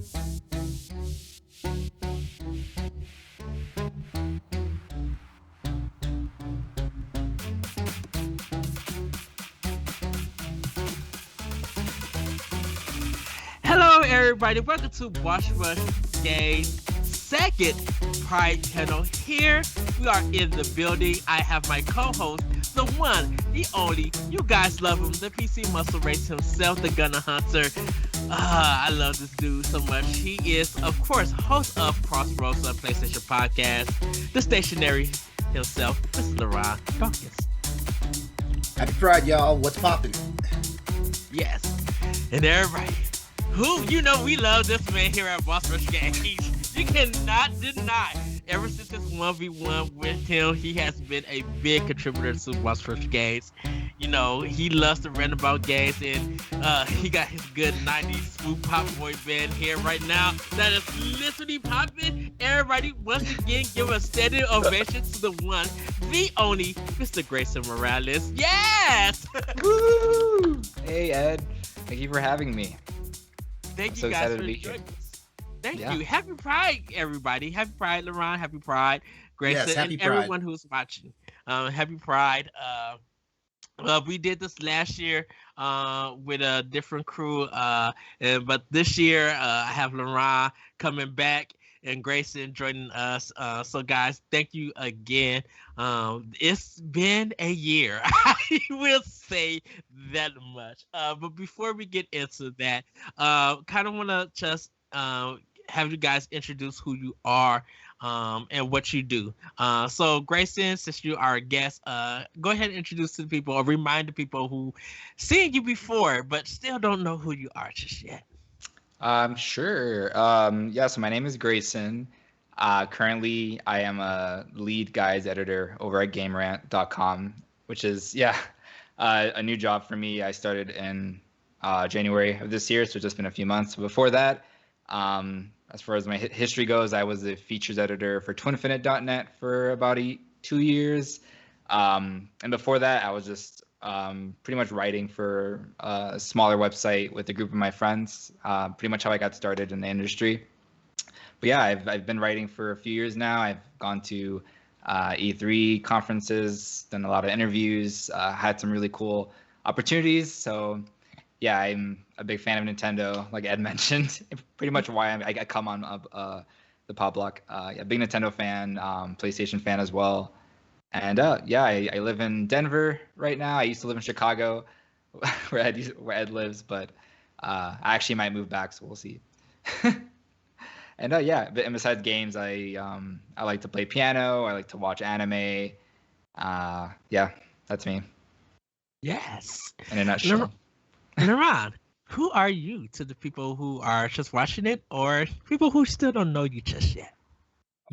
Hello, everybody. Welcome to Watch Rush Games' second Pride panel. Here we are in the building. I have my co-host, the one, the only. You guys love him, the PC Muscle Race himself, the Gunner Hunter. I love this dude so much. He is, of course, host of Crossroads on PlayStation Podcast, the stationary himself, Mr. LeRon. Focus. Happy Pride, y'all. What's poppin'? Yes. And everybody. We love this man here at Boss Rush Games. You cannot deny. Ever since his 1v1 with him, he has been a big contributor to Boss Rush Games. He loves to rant about games, and he got his good 90s smooth pop boy band here right now that is literally popping. Everybody, once again, give a standing ovation to the one, the only, Mr. Greysun Morales. Yes! Woo! Hey, Ed. Thank you for having me. Thank you so guys excited for to be here. joining us. Thank you. Happy Pride, everybody. Happy Pride, LeRon. Happy Pride, Grayson, Yes, happy and Pride. everyone who's watching. Happy Pride. We did this last year with a different crew, but this year I have LeRon coming back and Grayson joining us. So, guys, thank you again. It's been a year. I will say that much. But before we get into that, kind of want to just have you guys introduce who you are and what you do. So, Grayson, since you are a guest, go ahead and introduce to the people or remind the people who seen you before but still don't know who you are just yet. Sure. So my name is Grayson. Currently, I am a lead guides editor over at GameRant.com, which is, a new job for me. I started in January of this year, so it's just been a few months. Before that, as far as my history goes, I was a features editor for Twinfinite.net for about 2 years. And before that, I was just pretty much writing for a smaller website with a group of my friends. Pretty much how I got started in the industry. But yeah, I've been writing for a few years now. I've gone to E3 conferences, done a lot of interviews, had some really cool opportunities. So yeah, I'm a big fan of Nintendo, like Ed mentioned. Pretty much why I come on the Pop Block. Big Nintendo fan, PlayStation fan as well. And I live in Denver right now. I used to live in Chicago, where Ed lives, but I actually might move back, so we'll see. And besides games, I like to play piano. I like to watch anime. That's me. Yes. In a nutshell. LeRon, who are you to the people who are just watching it or people who still don't know you just yet?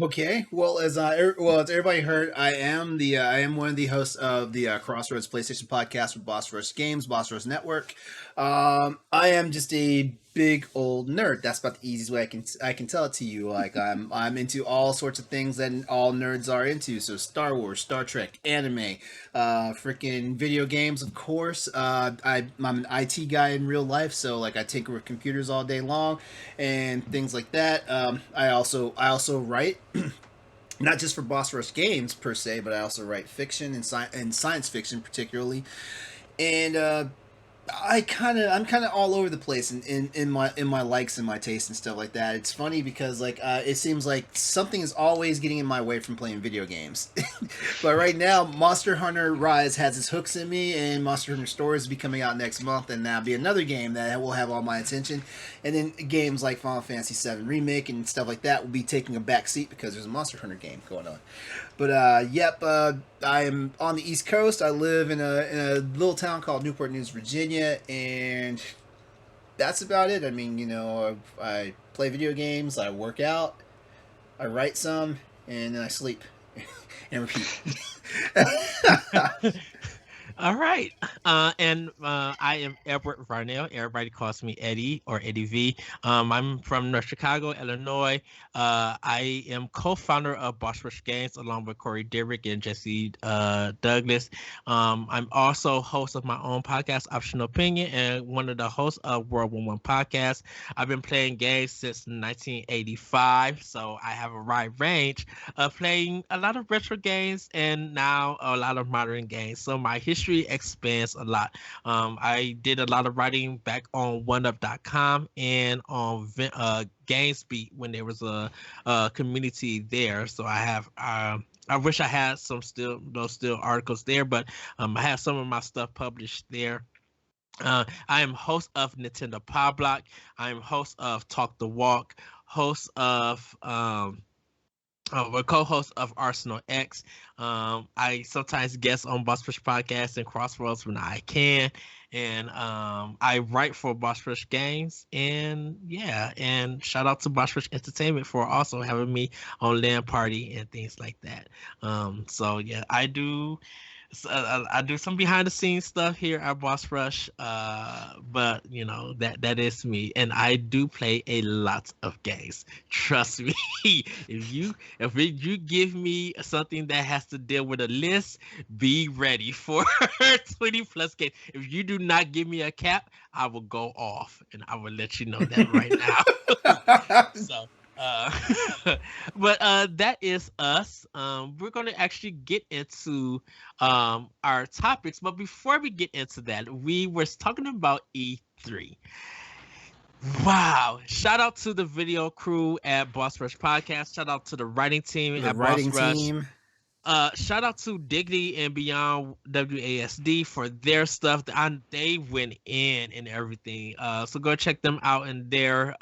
Okay, well, as everybody heard, I am one of the hosts of the Crossroads PlayStation Podcast with Boss Rush Games, Boss Rush Network. I am just a big old nerd. That's about the easiest way I can tell it to you. Like I'm into all sorts of things that all nerds are into. So Star Wars, Star Trek, anime, freaking video games, of course. I'm an IT guy in real life, so like I tinker with computers all day long and things like that. I also write. Not just for Boss Rush Games per se, but I also write fiction and science fiction particularly, and I'm kind of all over the place in my likes and my tastes and stuff like that. It's funny because it seems like something is always getting in my way from playing video games. But right now, Monster Hunter Rise has its hooks in me, and Monster Hunter Stories will be coming out next month, and that'll be another game that will have all my attention. And then games like Final Fantasy VII Remake and stuff like that will be taking a back seat because there's a Monster Hunter game going on. But I am on the East Coast. I live in a little town called Newport News, Virginia, and that's about it. I mean, I play video games, I work out, I write some, and then I sleep and repeat. All right. I am Edward Varnell. Everybody calls me Eddie or Eddie V. I'm from North Chicago, Illinois. I am co-founder of Boss Rush Games along with Corey Derrick and Jesse Douglas. I'm also host of my own podcast, Optional Opinion, and one of the hosts of World 1 Podcast. I've been playing games since 1985, so I have a wide range playing a lot of retro games and now a lot of modern games. So my history expands a lot. I did a lot of writing back on OneUp.com and on GamesBeat when there was a community there. So I have. I wish I had those still articles there, but I have some of my stuff published there. I am host of Nintendo Power Block. I am host of Talk the Walk, host of we're co-host of Arsenal X. I sometimes guest on Boss Rush Podcast and Crossroads when I can, and I write for Boss Rush Games. And yeah, and shout out to Boss Rush Entertainment for also having me on Land Party and things like that. So yeah, I do some behind the scenes stuff here at Boss Rush, but you know that is me, and I do play a lot of games. Trust me, if you give me something that has to deal with a list, be ready for 20 plus games. If you do not give me a cap, I will go off, and I will let you know that right now. So. Uh, but that is us. We're going to actually get into our topics. But before we get into that, we were talking about E3. Wow. Shout out to the video crew at Boss Rush Podcast. Shout out to the writing team The at Boss writing Rush. team. Shout out to Dignity and Beyond WASD for their stuff. They went in and everything. So go check them out and their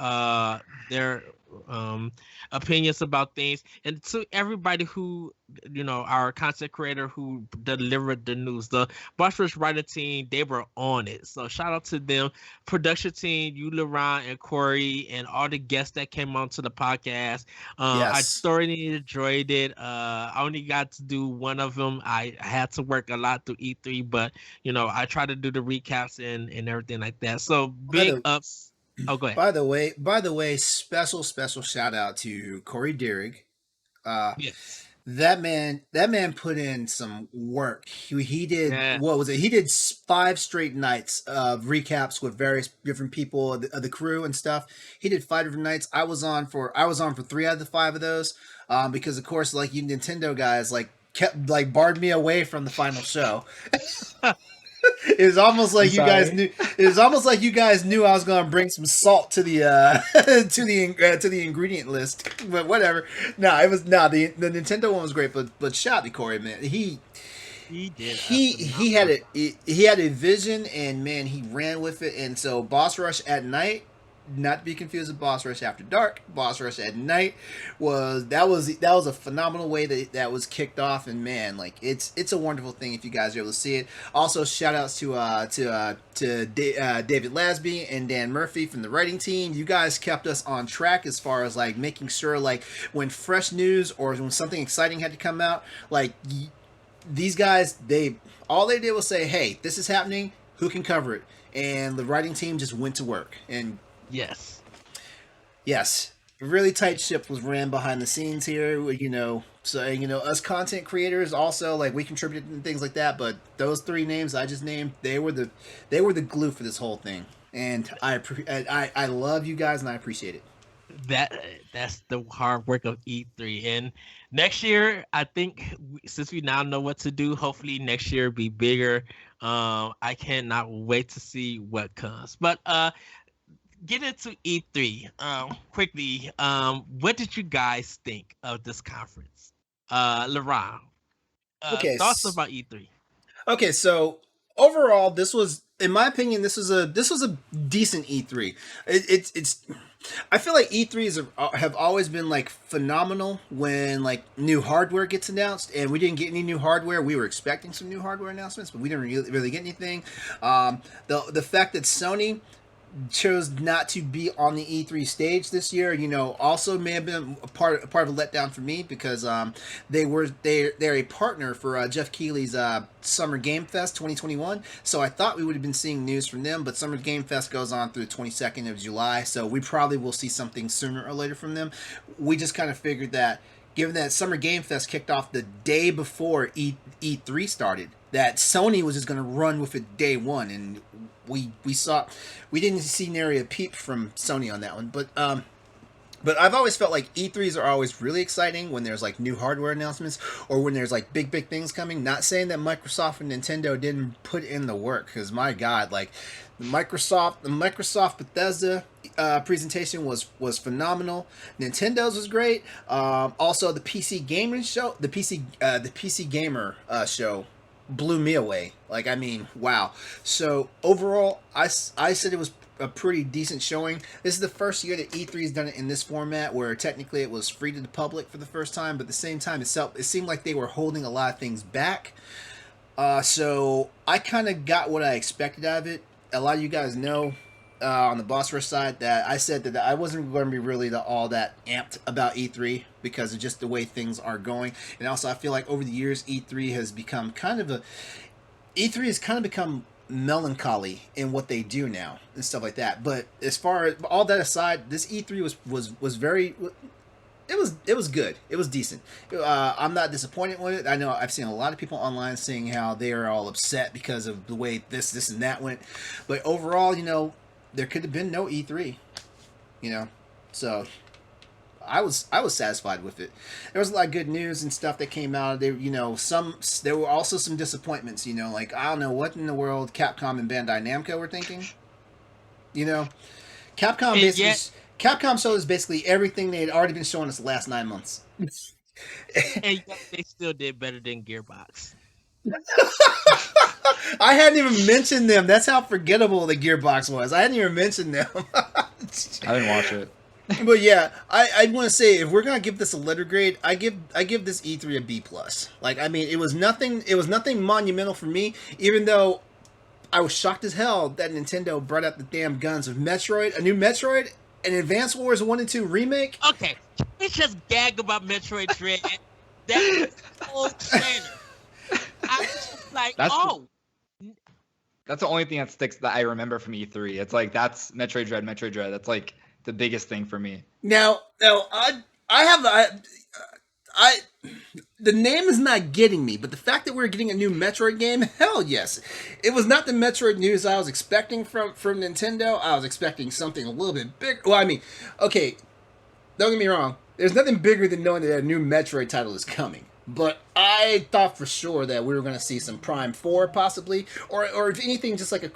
opinions about things. And to everybody who, you know, our content creator who delivered the news, the Boss Rush writer team, they were on it. So shout out to them. Production team, you, LeRon, and Corey, and all the guests that came onto the podcast. I Yes. thoroughly enjoyed it. I only got to do one of them. I had to work a lot through E3, but you know, I try to do the recaps and everything like that. So By big the ups. Oh, go ahead. by the way, special shout out to Corey Derrick. Uh, Yes. that man put in some work. He did, Yeah. what was it? He did 5 straight nights of recaps with various different people of the crew and stuff. He did 5 different nights. I was on for 3 out of the 5 of those, because of course, like you Nintendo guys, like kept like barred me away from the final show. It was almost I'm like you guys sorry. knew. It was almost like you guys knew I was going to bring some salt to the to the ingredient list. But whatever. No, it was no the Nintendo one was great. But shout out to Corey, man. He did a He had phenomenal. he had a vision, and man, he ran with it. And so Boss Rush at Night, not to be confused with Boss Rush After Dark. Boss Rush at Night was a phenomenal way that was kicked off, and man, like it's a wonderful thing if you guys are able to see it. Also, shout outs to David Lasby and Dan Murphy from the writing team. You guys kept us on track as far as like making sure, like when fresh news or when something exciting had to come out, like these guys, all they did was say, "Hey, this is happening. Who can cover it?" And the writing team just went to work. And Yes. yes, a really tight ship was ran behind the scenes here. So us content creators also, like, we contributed and things like that. But those 3 names I just named, they were the glue for this whole thing. And I love you guys, and I appreciate it. That's the hard work of E3. And next year, I think since we now know what to do, hopefully next year be bigger. I cannot wait to see what comes. But get into E3 quickly. What did you guys think of this conference? LeRon, Okay, thoughts about E3? okay. So overall, this was, in my opinion, this was a decent E3. It's I feel like E3s have always been like phenomenal when like new hardware gets announced, and we didn't get any new hardware. We were expecting some new hardware announcements, but we didn't really get anything. The fact that Sony chose not to be on the E3 stage this year, also may have been a part of a letdown for me because they're a partner for Jeff Keighley's Summer Game Fest 2021. So I thought we would have been seeing news from them, but Summer Game Fest goes on through the 22nd of July, so we probably will see something sooner or later from them. We just kind of figured that, given that Summer Game Fest kicked off the day before E3 started, that Sony was just going to run with it day one, and we didn't see nary a peep from Sony on that one. But I've always felt like E3s are always really exciting when there's like new hardware announcements or when there's like big things coming. Not saying that Microsoft and Nintendo didn't put in the work, because my God, like the Microsoft Bethesda presentation was phenomenal. Nintendo's was great. Also the PC gaming show, the PC gamer show blew me away. Like, I mean, wow. So overall, I said it was a pretty decent showing. This is the first year that E3 has done it in this format, where technically it was free to the public for the first time, but at the same time it seemed like they were holding a lot of things back. So I kind of got what I expected out of it. A lot of you guys know on the Boss Rush side that I said that I wasn't going to be really all that amped about E3 because of just the way things are going. And also I feel like over the years E3 has become melancholy in what they do now and stuff like that. But as far as all that aside, this E3 was very, it was good. It was decent. I'm not disappointed with it. I know I've seen a lot of people online saying how they are all upset because of the way this and that went. But overall, there could have been no E3, so I was satisfied with it. There was a lot of good news and stuff that came out. There were also some disappointments. Like, I don't know what in the world Capcom and Bandai Namco were thinking. Capcom showed us basically everything they had already been showing us the last 9 months. And yet they still did better than Gearbox. I hadn't even mentioned them. That's how forgettable the Gearbox was. I hadn't even mentioned them. I didn't watch it. But yeah, I want to say, if we're gonna give this a letter grade, I give this E3 a B+. Like, I mean, it was nothing monumental for me, even though I was shocked as hell that Nintendo brought out the damn guns of Metroid, a new Metroid, an Advance Wars 1 and 2 remake. Okay, we just gag about Metroid Dread. That was whole trailer. I was just like, That's the only thing that sticks that I remember from E3. It's like, that's Metroid Dread. That's like the biggest thing for me. Now, the name is not getting me, but the fact that we're getting a new Metroid game, hell yes. It was not the Metroid news I was expecting from Nintendo. I was expecting something a little bit bigger. Well, I mean, okay, don't get me wrong. There's nothing bigger than knowing that a new Metroid title is coming. But I thought for sure that we were going to see some Prime 4 possibly, or if anything, just like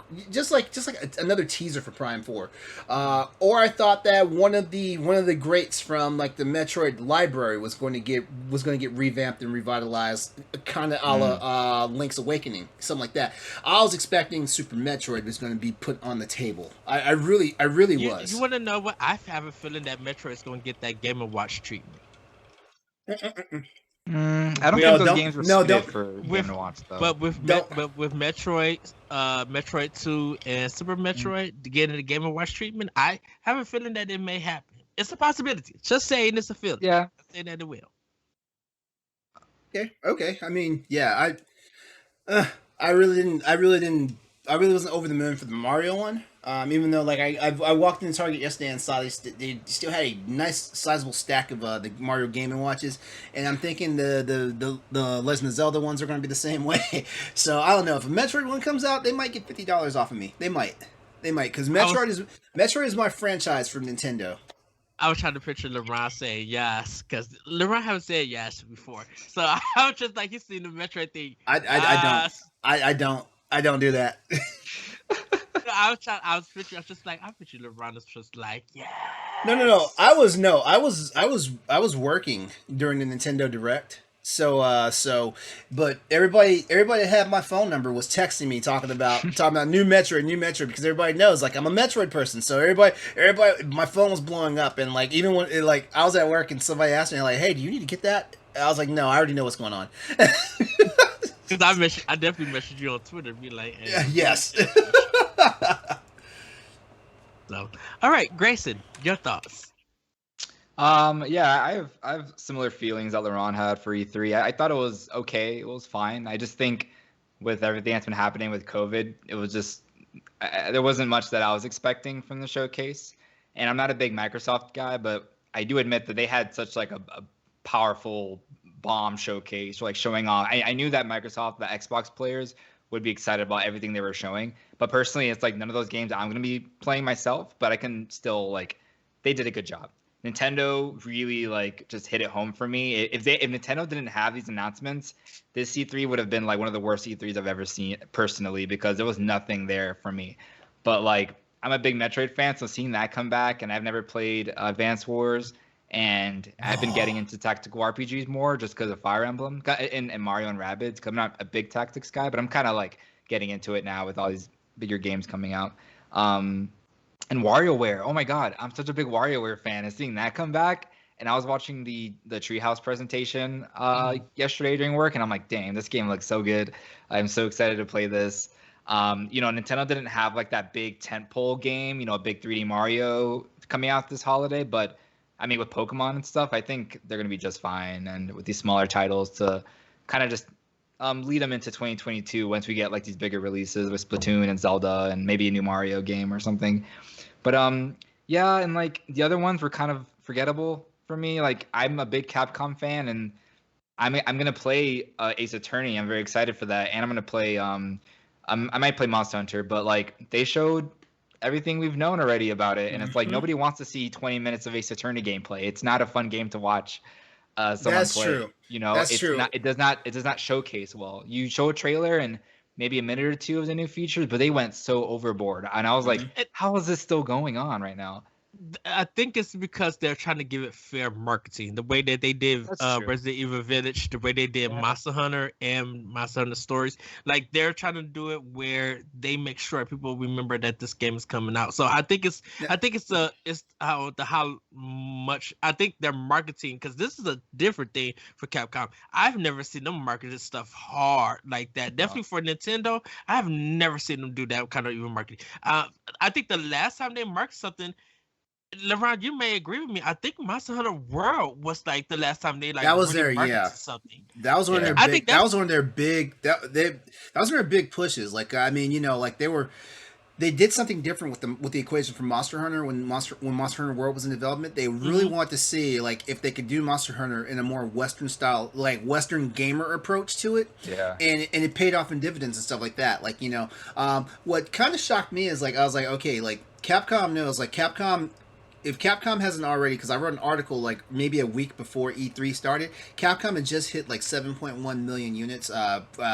another teaser for Prime 4. Or I thought that one of the greats from like the Metroid library was going to get revamped and revitalized, kind of a la Link's Awakening, something like that. I was expecting Super Metroid was going to be put on the table. I really was. You want to know what? I have a feeling that Metroid is going to get that Game & Watch treatment. I don't think those games were suited for Game & Watch though. But with Metroid, Metroid 2 and Super Metroid getting the Game & Watch treatment, I have a feeling that it may happen. It's a possibility. Just saying, it's a feeling. Yeah, I'm saying that it will. Okay. I mean, yeah, I really wasn't over the moon for the Mario one. Even though, like, I walked into Target yesterday and saw they still had a nice sizable stack of the Mario Game & Watches, and I'm thinking the Legend of Zelda ones are going to be the same way. So I don't know, if a Metroid one comes out, they might get $50 off of me. They might, because Metroid is my franchise from Nintendo. I was trying to picture LeRon saying yes, because LeRon haven't said yes before. So I was just like, he's seen the Metroid thing. I don't do that. I was just like, I picture LeRon is just like, yeah. No. I was working during the Nintendo Direct. But everybody that had my phone number was texting me talking about new Metroid, because everybody knows, like, I'm a Metroid person. So everybody, my phone was blowing up, and like, even when I was at work and somebody asked me like, hey, do you need to get that? I was like, no, I already know what's going on. Because I definitely messaged you on Twitter, be like, hey, yes. So, all right, Grayson, your thoughts? Yeah, I have similar feelings that LeRon had for E3. I thought it was okay. It was fine. I just think with everything that's been happening with COVID, it was just there wasn't much that I was expecting from the showcase. And I'm not a big Microsoft guy, but I do admit that they had such like a powerful bomb showcase, like showing off. I knew that Microsoft, the Xbox players would be excited about everything they were showing. But personally, it's like none of those games I'm going to be playing myself, but I can still like they did a good job. Nintendo really like just hit it home for me. If Nintendo didn't have these announcements, this E3 would have been like one of the worst E3s I've ever seen personally because there was nothing there for me. But like I'm a big Metroid fan, so seeing that come back, and I've never played Advance Wars, and I've been getting into tactical RPGs more just because of Fire Emblem and Mario and Rabbids. Cause I'm not a big tactics guy, but I'm kind of like getting into it now with all these bigger games coming out. And WarioWare, oh my God, I'm such a big WarioWare fan. And seeing that come back, and I was watching the Treehouse presentation yesterday during work, and I'm like, dang, this game looks so good. I'm so excited to play this. Nintendo didn't have like that big tentpole game, a big 3D Mario coming out this holiday, but I mean, with Pokemon and stuff, I think they're gonna be just fine. And with these smaller titles to kind of just lead them into 2022 once we get like these bigger releases with Splatoon and Zelda and maybe a new Mario game or something. But yeah, and like the other ones were kind of forgettable for me. Like I'm a big Capcom fan, and I'm gonna play Ace Attorney. I'm very excited for that, and I'm gonna play I might play Monster Hunter, but like they showed everything we've known already about it, and it's like nobody wants to see 20 minutes of Ace Attorney gameplay. It's not a fun game to watch someone That's play. true. It's true. not. It does not showcase well. You show a trailer and maybe a minute or two of the new features, but they went so overboard, and I was like, how is this still going on right now? I think it's because they're trying to give it fair marketing. The way that they did Resident Evil Village, the way they did Monster Hunter and Monster Hunter Stories, like they're trying to do it where they make sure people remember that this game is coming out. So I think it's how much I think they're marketing, because this is a different thing for Capcom. I've never seen them market this stuff hard like that. Definitely for Nintendo, I have never seen them do that kind of even marketing. I think the last time they marketed something, LeRon, you may agree with me. I think Monster Hunter World was like the last time they like that was really their something. That was one of their big. That was one of their big. That was one of their big pushes. Like I mean, like they did something different with the equation from Monster Hunter when Monster Hunter World was in development. They really wanted to see like if they could do Monster Hunter in a more Western style, like Western gamer approach to it. Yeah. And it paid off in dividends and stuff like that. Like what kind of shocked me is like I was like, okay, like Capcom knows, like Capcom. If Capcom hasn't already, because I wrote an article like maybe a week before E3 started, Capcom had just hit like 7.1 million units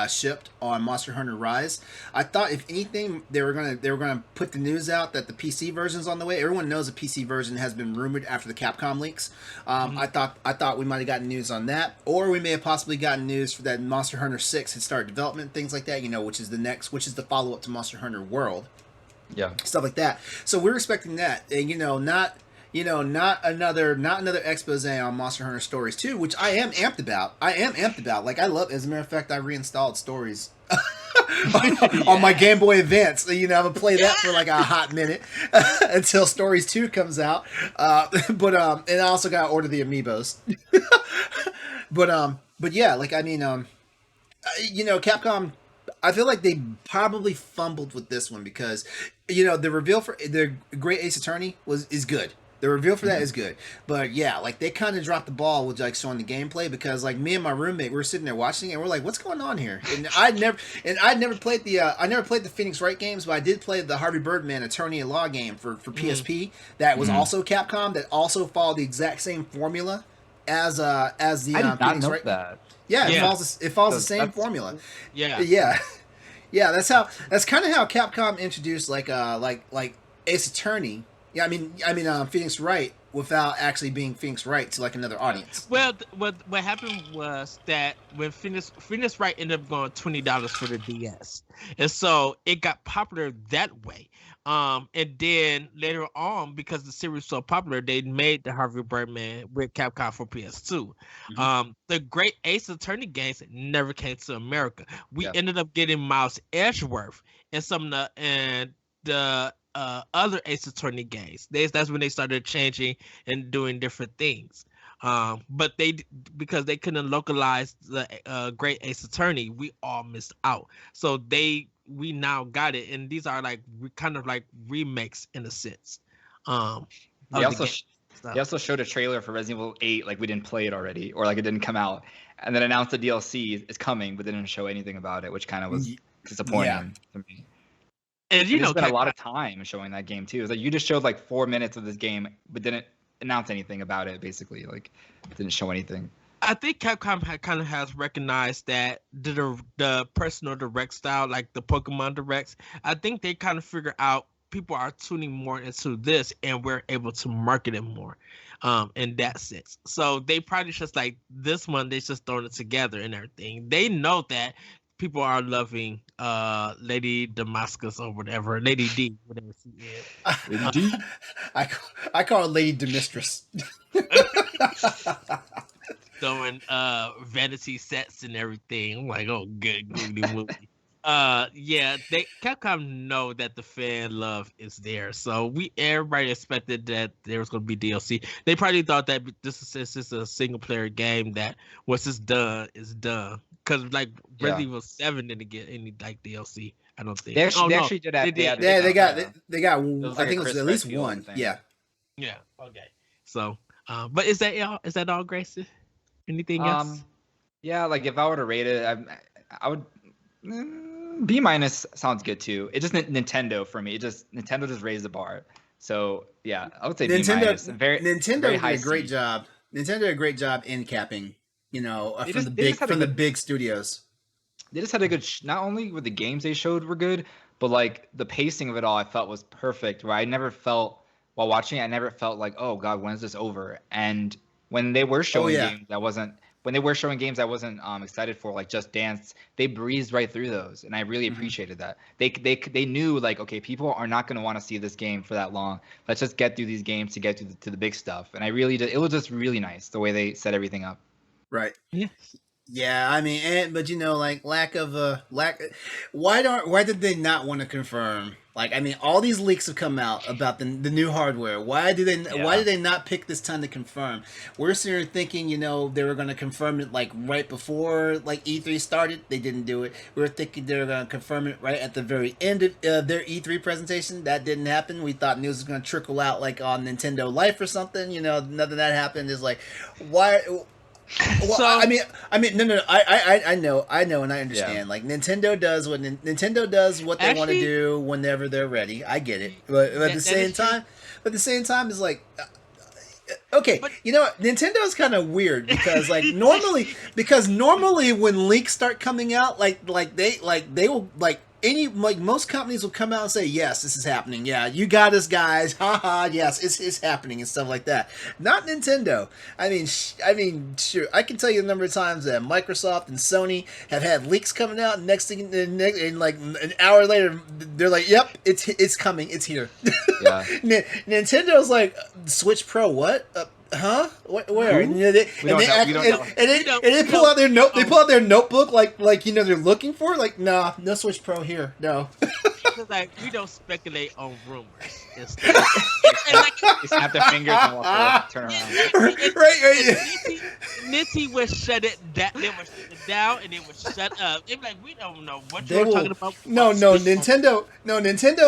shipped on Monster Hunter Rise. I thought if anything they were gonna put the news out that the PC version's on the way. Everyone knows the PC version has been rumored after the Capcom leaks. I thought we might have gotten news on that, or we may have possibly gotten news for that Monster Hunter 6 had started development, things like that. Which is the follow up to Monster Hunter World. Yeah, stuff like that. So we're expecting that, and not another expose on Monster Hunter Stories 2, which I am amped about. Like I love. As a matter of fact, I reinstalled Stories on my Game Boy Advance. I'm gonna play that for like a hot minute until Stories 2 comes out. And I also got to order the amiibos. but yeah, like I mean, Capcom. I feel like they probably fumbled with this one because, the reveal for the Great Ace Attorney is good. The reveal for that is good. But yeah, like they kind of dropped the ball with like showing the gameplay, because like me and my roommate, we were sitting there watching it and we're like, what's going on here? And I'd never played the Phoenix Wright games, but I did play the Harvey Birdman Attorney at Law game for PSP that was also Capcom, that also followed the exact same formula as the I did not Phoenix know Wright. that. Yeah, it follows the same formula. Yeah. Yeah, that's kind of how Capcom introduced like Ace Attorney. Yeah, I mean Phoenix Wright without actually being Phoenix Wright to like another audience. Well, what happened was that when Phoenix Wright ended up going $20 for the DS, and so it got popular that way. And then later on, because the series was so popular, they made the Harvey Birdman with Capcom for PS2. The Great Ace Attorney games never came to America. We ended up getting Miles Edgeworth and the other Ace Attorney games. That's when they started changing and doing different things. But because they couldn't localize the Great Ace Attorney, we all missed out. So we now got it, and these are like kind of like remakes in a sense. They also showed a trailer for Resident Evil 8, like we didn't play it already, or like it didn't come out, and then announced the DLC is coming, but they didn't show anything about it, which kind of was disappointing to me. And you spent a lot of time showing that game too. It's like you just showed like 4 minutes of this game, but didn't announce anything about it. Basically, like didn't show anything. I think Capcom kind of has recognized that the personal direct style, like the Pokemon directs, I think they kind of figure out people are tuning more into this, and we're able to market it more, in that sense. So they probably just like this one, they just thrown it together and everything. They know that people are loving Lady Damascus or whatever, Lady D, whatever she is. Lady D? I call her Lady Demistress. Throwing vanity sets and everything. I'm like, oh, good movie. Capcom know that the fan love is there, so everybody expected that there was going to be DLC. They probably thought that this is a single player game, that once it's done, it's done. Because like Resident Evil 7 didn't get any like DLC. I don't think they actually did that. They did. They got. Like I think it was at least one. Thing. Yeah. Yeah. Okay. So, but is that all? Is that all, Grayson? Anything else? Yeah. Like if I were to rate it, I would. B- sounds good too. It just Nintendo for me. Nintendo just raised the bar. So yeah, I would say Nintendo. Nintendo Did a great job. Nintendo did a great job in capping. From the big studios. They just had a good. Not only were the games they showed were good, but like the pacing of it all, I felt was perfect. Where I never felt while watching it, I never felt like, oh god, when is this over? And when they were showing games, When they were showing games I wasn't excited for, like Just Dance, they breezed right through those, and I really appreciated that. They knew like, okay, people are not going to want to see this game for that long. Let's just get through these games to get to the big stuff. And it was just really nice the way they set everything up. Right. Yeah. Yeah, I mean, but like lack. Why did they not want to confirm? Like, I mean, all these leaks have come out about the new hardware. Why did they not pick this time to confirm? We're sitting here thinking, they were going to confirm it like right before like E3 started. They didn't do it. We were thinking they were going to confirm it right at the very end of their E3 presentation. That didn't happen. We thought news was going to trickle out like on Nintendo Life or something. Nothing of that happened. Is like, why? Well, so, I mean, no. I know, and I understand. Yeah. Like Nintendo does what they want to do whenever they're ready. I get it, but at the same time, it's like, okay, but, Nintendo is kind of weird because like normally when leaks start coming out, like they will like. Most companies will come out and say, yes, this is happening. Yeah, you got us, guys. Haha, yes, it's happening and stuff like that. Not Nintendo. I mean, sure. I can tell you the number of times that Microsoft and Sony have had leaks coming out. And next thing, and like an hour later, they're like, "Yep, it's coming. It's here." Yeah. Nintendo's like, Switch Pro, what? Huh? Where? They pull out their note. They pull out their notebook, like they're looking for. Like, nah, no Switch Pro here. No. Like we don't speculate on rumors. They snap their fingers and walk away, turn around. Right. Nitty would shut it down. They would shut it down, and they would shut up. They'd be like, we don't know what you're talking about. No, Nintendo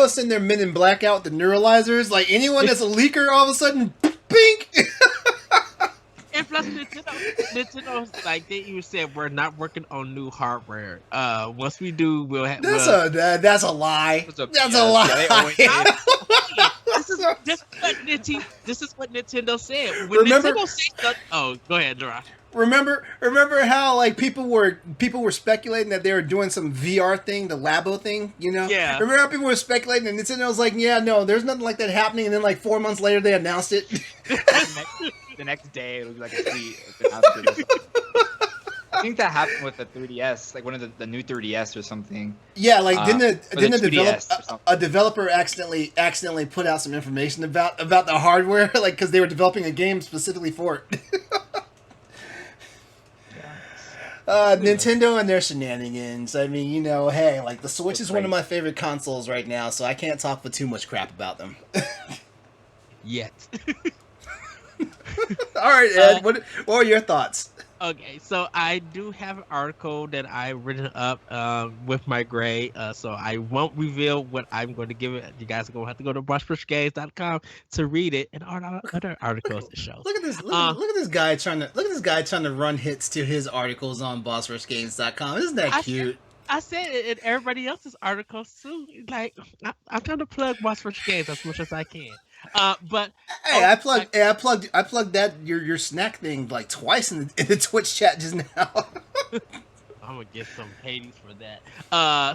is sitting there Men in Black out the neuralizers. Like anyone that's a leaker, all of a sudden, bink. And plus, Nintendo's like they even said we're not working on new hardware. Once we do, we'll have. That's a lie. That's a lie. This is what Nintendo said. When Nintendo said something, oh, go ahead, Dara. Remember how like people were speculating that they were doing some VR thing, the Labo thing, Yeah. Remember how people were speculating and Nintendo was like, yeah, no, there's nothing like that happening, and then like 4 months later they announced it. The next day it'll be like a tweet. I think that happened with the 3DS, like one of the new 3DS or something. Yeah, like didn't a developer accidentally put out some information about the hardware, like because they were developing a game specifically for it. Nintendo and their shenanigans. I mean, hey, like the Switch It's is one of great. my favorite consoles right now, so I can't talk with too much crap about them. Yet. All right, Ed, what are your thoughts? Okay, so I do have an article that I written up with my grade, so I won't reveal what I'm going to give it. You guys are going to have to go to brushpushgames.com to read it and other articles it shows. Look at this! Look at this guy trying to run hits to his articles on BossRushGames.com. Isn't that cute? I said it in everybody else's articles too. Like I'm trying to plug Boss Rush Games as much as I can. But Hey, I plugged that your snack thing like twice in the Twitch chat just now. I'm gonna get some Hades for that.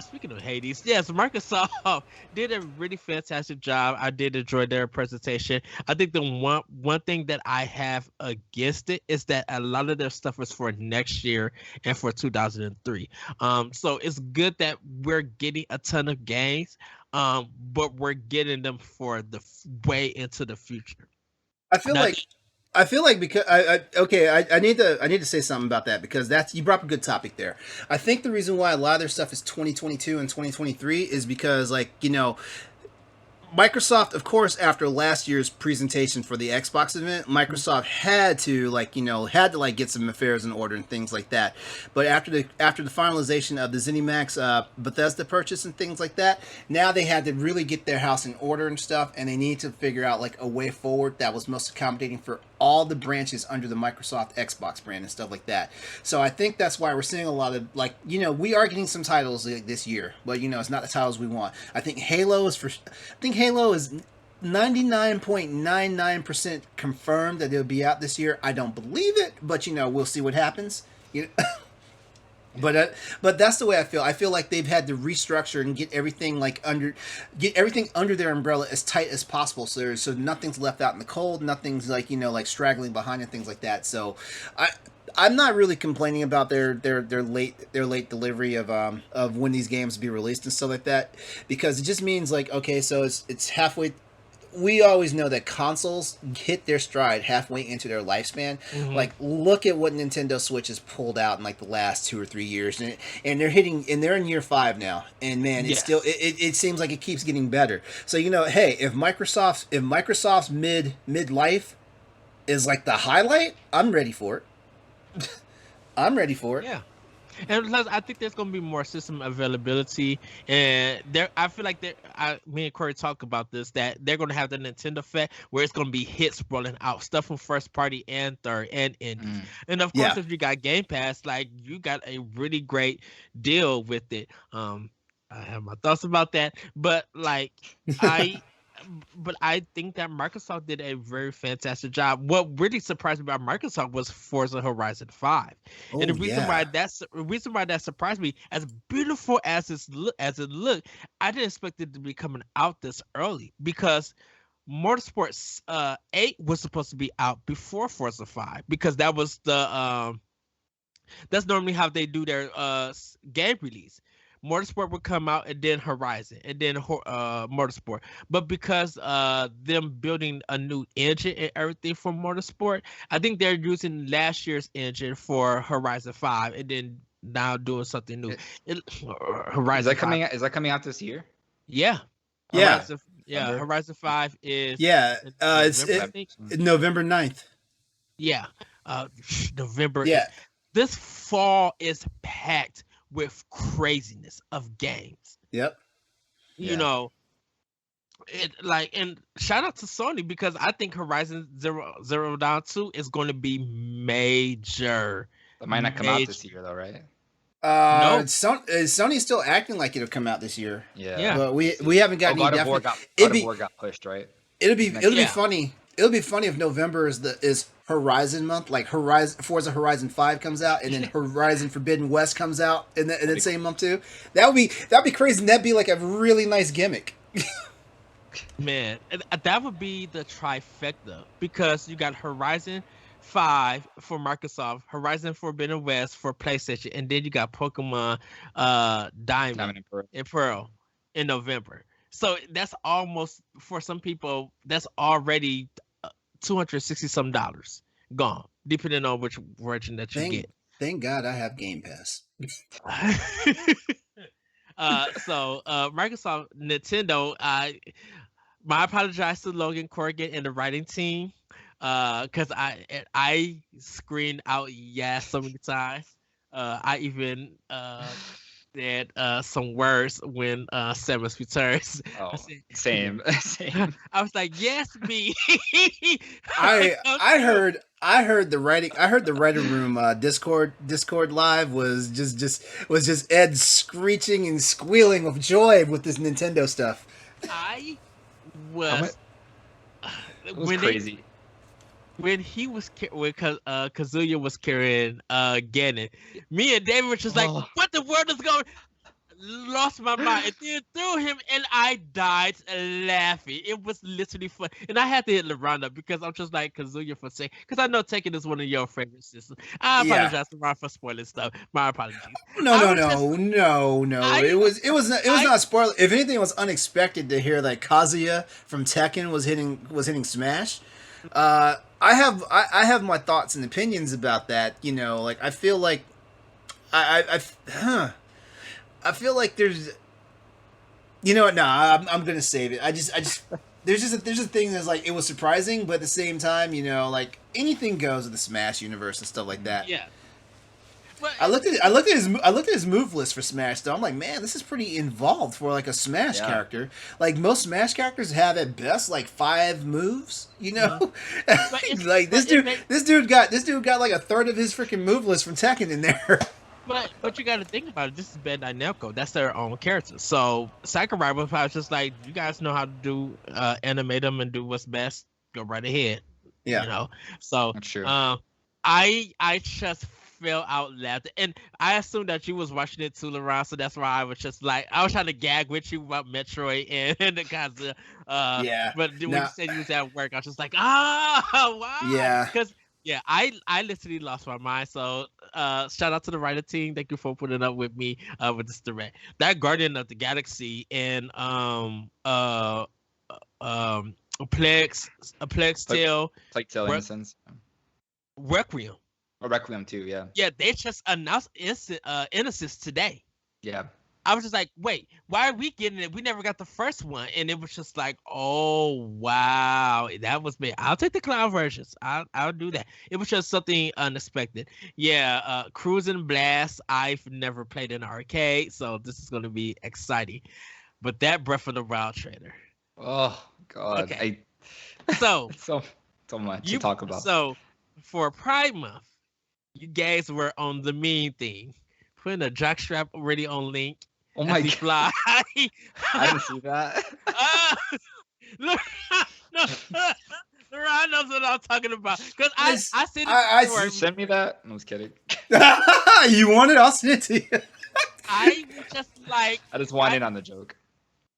Speaking of Hades, yes, Microsoft did a really fantastic job. I did enjoy their presentation. I think the one thing that I have against it is that a lot of their stuff is for next year and for 2003. So it's good that we're getting a ton of games, but we're getting them for the way into the future. I feel Now, like because I need to say something about that because you brought up a good topic there. I think the reason why a lot of their stuff is 2022 and 2023 is because Microsoft, of course, after last year's presentation for the Xbox event, Microsoft had to get some affairs in order and things like that. But after the finalization of the ZeniMax Bethesda purchase and things like that, now they had to really get their house in order and stuff, and they need to figure out like a way forward that was most accommodating for all the branches under the Microsoft Xbox brand and stuff like that. So I think that's why we're seeing a lot of we are getting some titles this year, but it's not the titles we want. I think Halo is 99.99% confirmed that it'll be out this year. I don't believe it, but we'll see what happens. But that's the way I feel. I feel like they've had to restructure and get everything under their umbrella as tight as possible, so nothing's left out in the cold, nothing's straggling behind and things like that. So I'm not really complaining about their late delivery of when these games be released and stuff like that, because it just means okay, so it's halfway. We always know that consoles hit their stride halfway into their lifespan. Mm-hmm. Look at what Nintendo Switch has pulled out in the last 2 or 3 years, and they're in year 5 now. And man, it's still it seems like it keeps getting better. So hey, if Microsoft's mid life is the highlight, I'm ready for it. I'm ready for it. Yeah. And plus, I think there's going to be more system availability, and I feel like me and Corey talk about this, that they're going to have the Nintendo effect where it's going to be hits rolling out, stuff from first party and third and indies. And of course, if you got Game Pass, you got a really great deal with it. I have my thoughts about that, but I think that Microsoft did a very fantastic job. What really surprised me about Microsoft was Forza Horizon 5. Oh, and the reason why that surprised me, as beautiful as it looked, I didn't expect it to be coming out this early, because Motorsport 8 was supposed to be out before Forza 5, because that was that's normally how they do their game release. Motorsport would come out, and then Horizon, and then Motorsport. But because them building a new engine and everything for Motorsport, I think they're using last year's engine for Horizon 5, and then now doing something new. Horizon Is that coming out this year? Yeah. Horizon 5 is it's November 9th. Yeah. November. Yeah. This fall is packed with craziness of games. Yep. You know, and shout out to Sony, because I think Horizon Zero Dawn 2 is going to be major. That might not come out this year though, right? No. Sony's still acting like it'll come out this year. Yeah. But we haven't got any God of War got pushed, right? It'll be funny. It'll be funny if November is Horizon month, Forza Horizon 5 comes out, and then Horizon Forbidden West comes out in the same month too. That'd be crazy, and that'd be a really nice gimmick. Man, that would be the trifecta, because you got Horizon 5 for Microsoft, Horizon Forbidden West for PlayStation, and then you got Pokemon Diamond and Pearl in November. So that's almost, for some people, that's already $260 gone, depending on which version that you get. Thank God I have Game Pass. Microsoft, Nintendo, my apologize to Logan Corrigan and the writing team, because I screamed out yes so many times. I even said some words when Samus returns. Oh, I said, same, same. I was like, yes, me. I heard the writing. I heard the writer room Discord live was just Ed screeching and squealing with joy with this Nintendo stuff. I How much? was It was when crazy. when he was when Kazuya was carrying Ganon, me and David were just like, Oh. what the world is going? Lost my mind and then threw him and I died laughing. It was literally fun. And I had to hit LeRon up because I'm just like Kazuya for saying, because I know Tekken is one of your favorite systems. I Yeah. apologize to Ron for spoiling stuff. My apologies. No. I- It was not spoiler. If anything, it was unexpected to hear that Kazuya from Tekken was hitting Smash. I have my thoughts and opinions about that. You know, like I feel like I feel like there's, you know what? No, I'm gonna save it. I just there's a thing that's like it was surprising, but at the same time, you know, like anything goes with the Smash universe and stuff like that. Yeah. But I looked at his move list for Smash though. I'm like, man, this is pretty involved for like a Smash Yeah. character. Like most Smash characters have at best like 5 moves, you know. Like this dude got like a third of his freaking move list from Tekken in there. But you got to think about it. This is Bandai Namco. That's their own character. So Sakurai was probably just like, you guys know how to do animate them and do what's best. Go right ahead. Yeah. You know. So That's true. I just fell out laughing, and I assumed that you was watching it too, LeRon. So that's why I was just like, I was trying to gag with you about Metroid and the guys. Yeah. But when Nah. you said you was at work, I was just like, wow. Yeah. Because yeah, I literally lost my mind. So shout out to the writer team. Thank you for putting up with me with this direct. That Guardian of the Galaxy and a Plex Tale Plague Tale Re- Innocence. Requiem. Or Requiem too, yeah. Yeah, they just announced Innocence today. Yeah. I was just like, wait, why are we getting it? We never got the first one. And it was just like, oh, wow. That was me. I'll take the clown versions. I'll do that. It was just something unexpected. Yeah, Cruising Blast, I've never played in an arcade, so this is going to be exciting. But that Breath of the Wild trailer. Oh God. Okay. So, So much to talk about. So, for Pride Month, you guys were on the meme thing. Putting a jockstrap already on Link. Oh my God. Fly. I didn't see that. Look, no, LeRon knows what I'm talking about. Because I see this I before. You send me that? I was kidding. You want it? I'll send it to you. I was just like, I just wanted on the joke.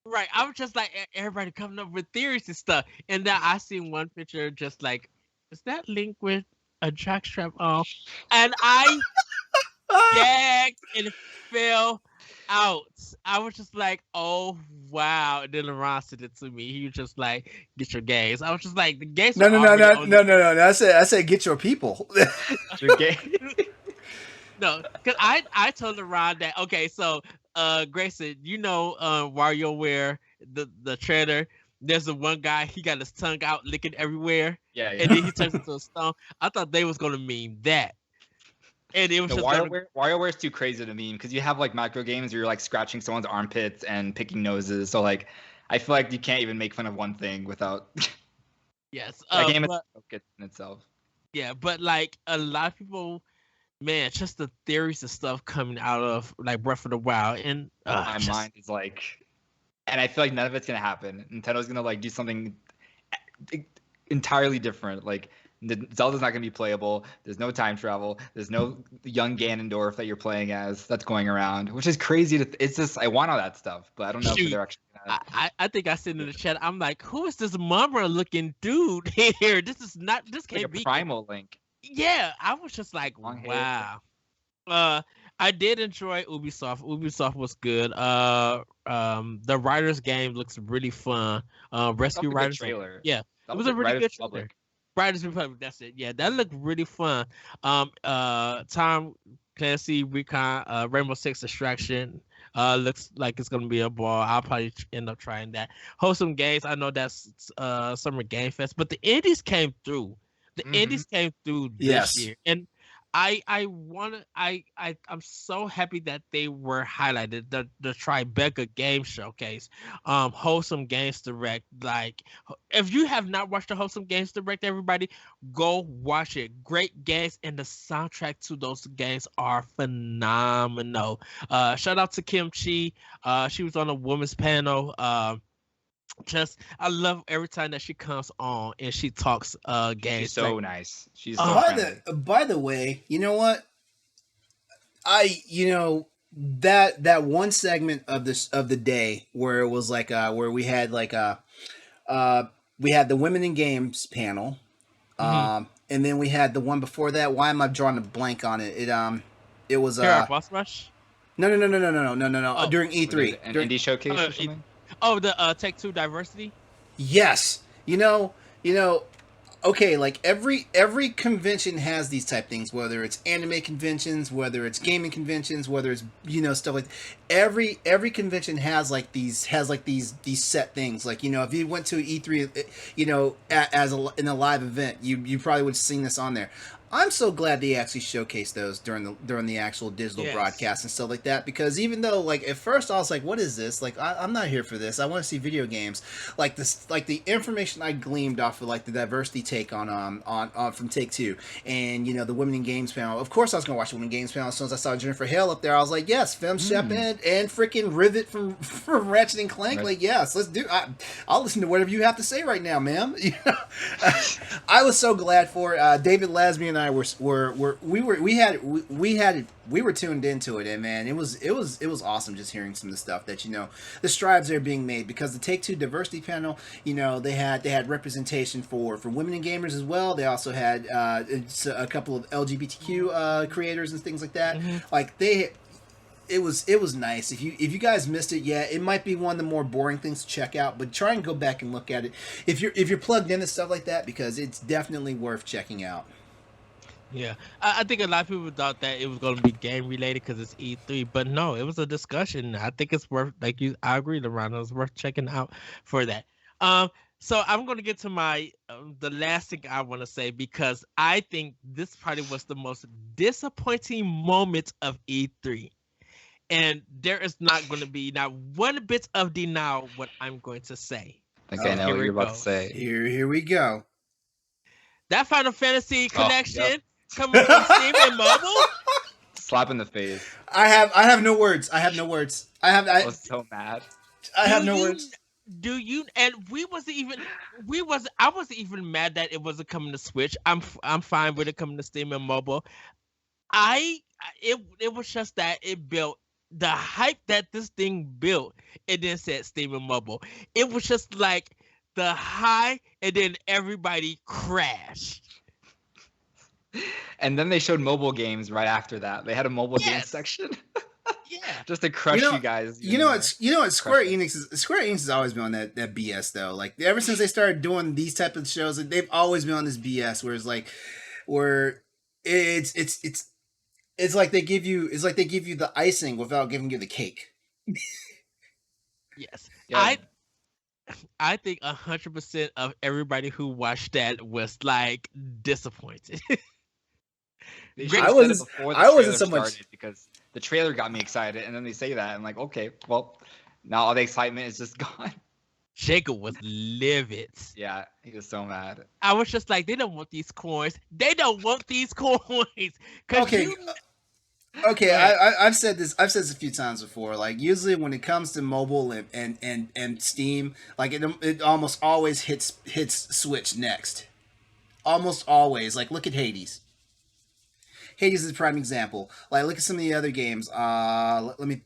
right. I was just like, everybody coming up with theories and stuff. And then I seen one picture just like, is that Link with a jockstrap on? And I gagged and fell out. I was just like, oh wow. And then LeRon said it to me. He was just like, get your gays. I was just like, the gays No. are I said get your people. You're gay. No, because I told LeRon that, okay, so Greysun, you know WarioWare, the trailer, there's the one guy, he got his tongue out licking everywhere. Yeah. And then he turns into a stone. I thought they was gonna meme that. And it was just WarioWare is too crazy to meme because you have like micro games where you're like scratching someone's armpits and picking noses. So like, I feel like you can't even make fun of one thing without. yes. That game is but, good in itself. yeah, but like a lot of people, man, just the theories and stuff coming out of like Breath of the Wild, and My mind is like, and I feel like none of it's gonna happen. Nintendo's gonna like do something entirely different. Like Zelda's not gonna be playable. There's no time travel. There's no young Ganondorf that you're playing as that's going around, which is crazy. It's just I want all that stuff, but I don't know if they're actually gonna. I think I said in the chat, I'm like, who is this Mumra looking dude here? This can't like a be primal Link. Yeah, I was just like, Long hair. wow. I did enjoy Ubisoft. Ubisoft was good. The Riders game looks really fun. Rescue That was a good Riders trailer. Yeah, That it was a really like good Republic. Riders Republic. That's it. Yeah, that looked really fun. Tom Clancy Recon Rainbow Six Extraction. Looks like it's gonna be a ball. I'll probably end up trying that. Wholesome Games. I know that's Summer Game Fest, but the indies came through. The indies came through this Yes. year, and I want to I'm so happy that they were highlighted. The Tribeca Game Showcase, Wholesome Games Direct. Like, if you have not watched the Wholesome Games Direct, everybody go watch it. Great games, and the soundtrack to those games are phenomenal. Shout out to Kim Chi. She was on a women's panel. Just I love every time that she comes on and she talks games. She's so like, nice. She's so By friendly. by the way, you know what? That one segment of this of the day where it was like where we had like we had the women in games panel, and then we had the one before that. Why am I drawing a blank on it? It was Here our Boss Rush. no. Oh. During E3, An during, indie showcase or something. Oh, the Take Two Diversity. yes, okay, like every convention has these type things, whether it's anime conventions, whether it's gaming conventions, whether it's stuff like every convention has like these set things. Like, if you went to E3, in a live event, you probably would have seen this on there. I'm so glad they actually showcased those during the actual digital broadcast and stuff like that, because even though, like, at first I was like, what is this? Like, I'm not here for this. I want to see video games. Like this, like the information I gleaned off of like the diversity take on from Take Two, and the Women in Games panel. Of course I was gonna watch the Women in Games panel. As soon as I saw Jennifer Hale up there, I was like, yes, Fem Shep and freaking Rivet from Ratchet and Clank. Right. Like, yes, let's do. I'll listen to whatever you have to say right now, ma'am. I was so glad for David Lasby and I were tuned into it, and man, it was awesome just hearing some of the stuff that the strides are being made, because the Take Two diversity panel, they had representation for women and gamers as well. They also had a couple of LGBTQ creators and things like that. Like it was nice. If you guys missed it, yeah, it might be one of the more boring things to check out, but try and go back and look at it if you're plugged into stuff like that, because it's definitely worth checking out. Yeah, I think a lot of people thought that it was going to be game related because it's E3, but no, it was a discussion. I think it's worth, I agree, LeRon, it was worth checking out for that. So I'm going to get to my the last thing I want to say, because I think this probably was the most disappointing moment of E3. And there is not going to be not one bit of denial what I'm going to say. I think I know what you're about to say. Here we go. That Final Fantasy connection coming from Steam and mobile. Slap in the face. I have no words. I was so mad. I have no words. Do you? And I wasn't even mad that it wasn't coming to Switch. I'm fine with it coming to Steam and mobile. It was just that it built the hype that this thing built. It then said Steam and mobile. It was just like the high, and then everybody crashed. And then they showed mobile games right after that. They had a mobile game section. Yeah, just to crush you guys. Square Enix has always been on that BS though. Like, ever since they started doing these type of shows, they've always been on this BS where it's like they give you the icing without giving you the cake. Yes. Yeah. I think 100% of everybody who watched that was like disappointed. I wasn't so much, because the trailer got me excited, and then they say that, and I'm like, okay, well, now all the excitement is just gone. Jacob was livid. Yeah, he was so mad. I was just like, they don't want these coins. They don't want these coins. Okay, I've said this a few times before. Like, usually when it comes to mobile and Steam, like it almost always hits Switch next. Almost always. Like, look at Hades. Hades is a prime example. Like, look at some of the other games. Let me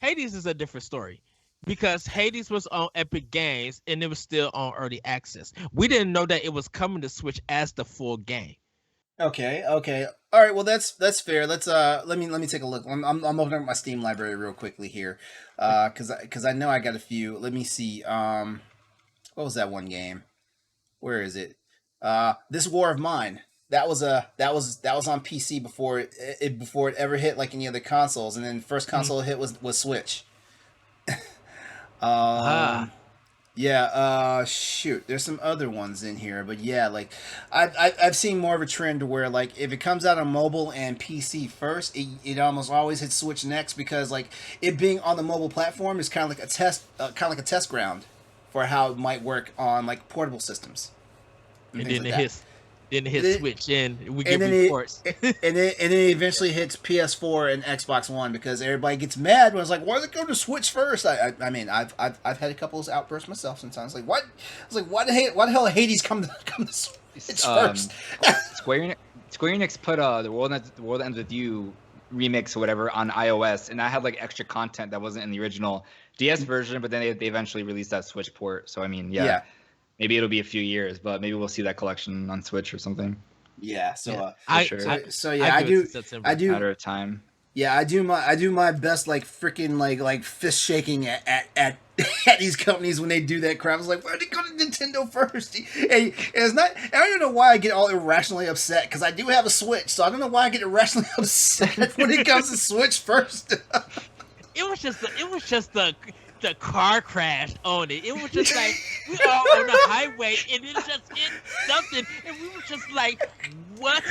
Hades is a different story, because Hades was on Epic Games and it was still on early access. We didn't know that it was coming to Switch as the full game. Okay. All right. Well, that's fair. Let's let me take a look. I'm opening up my Steam library real quickly here, because I know I got a few. Let me see. What was that one game? Where is it? This War of Mine. That was on PC before it ever hit like any other consoles, and then first console hit was Switch. Ah, Yeah, shoot, there's some other ones in here, but yeah, like I've seen more of a trend to where like if it comes out on mobile and PC first, it almost always hits Switch next because like it being on the mobile platform is kind of like a test ground for how it might work on like portable systems and and things then like it that. hits, then it And hits then, Switch, and we and get then reports. and then it eventually hits PS4 and Xbox One because everybody gets mad when it's like, why does it go to Switch first? I mean, I've had a couple of outbursts myself sometimes. Like, what? I was like, why the hell Hades come to Switch first? Square Enix, Square Enix put the World Ends with You remix or whatever on iOS, and I had like extra content that wasn't in the original DS version, but then they eventually released that Switch port. So I mean, Yeah, maybe it'll be a few years, but maybe we'll see that collection on Switch or something. yeah. So, Yeah. For sure. yeah, I give it to September. I do, Matter of time. yeah, I do my best, like freaking like fist shaking at at these companies when they do that crap. I was like, why did it go to Nintendo first? And it's not. I don't know why I get all irrationally upset because I do have a Switch, so I don't know why I get irrationally upset when it comes to Switch first. It was just the car crash on it. It was just like we are on the highway and it just hit something, and we were just like, what?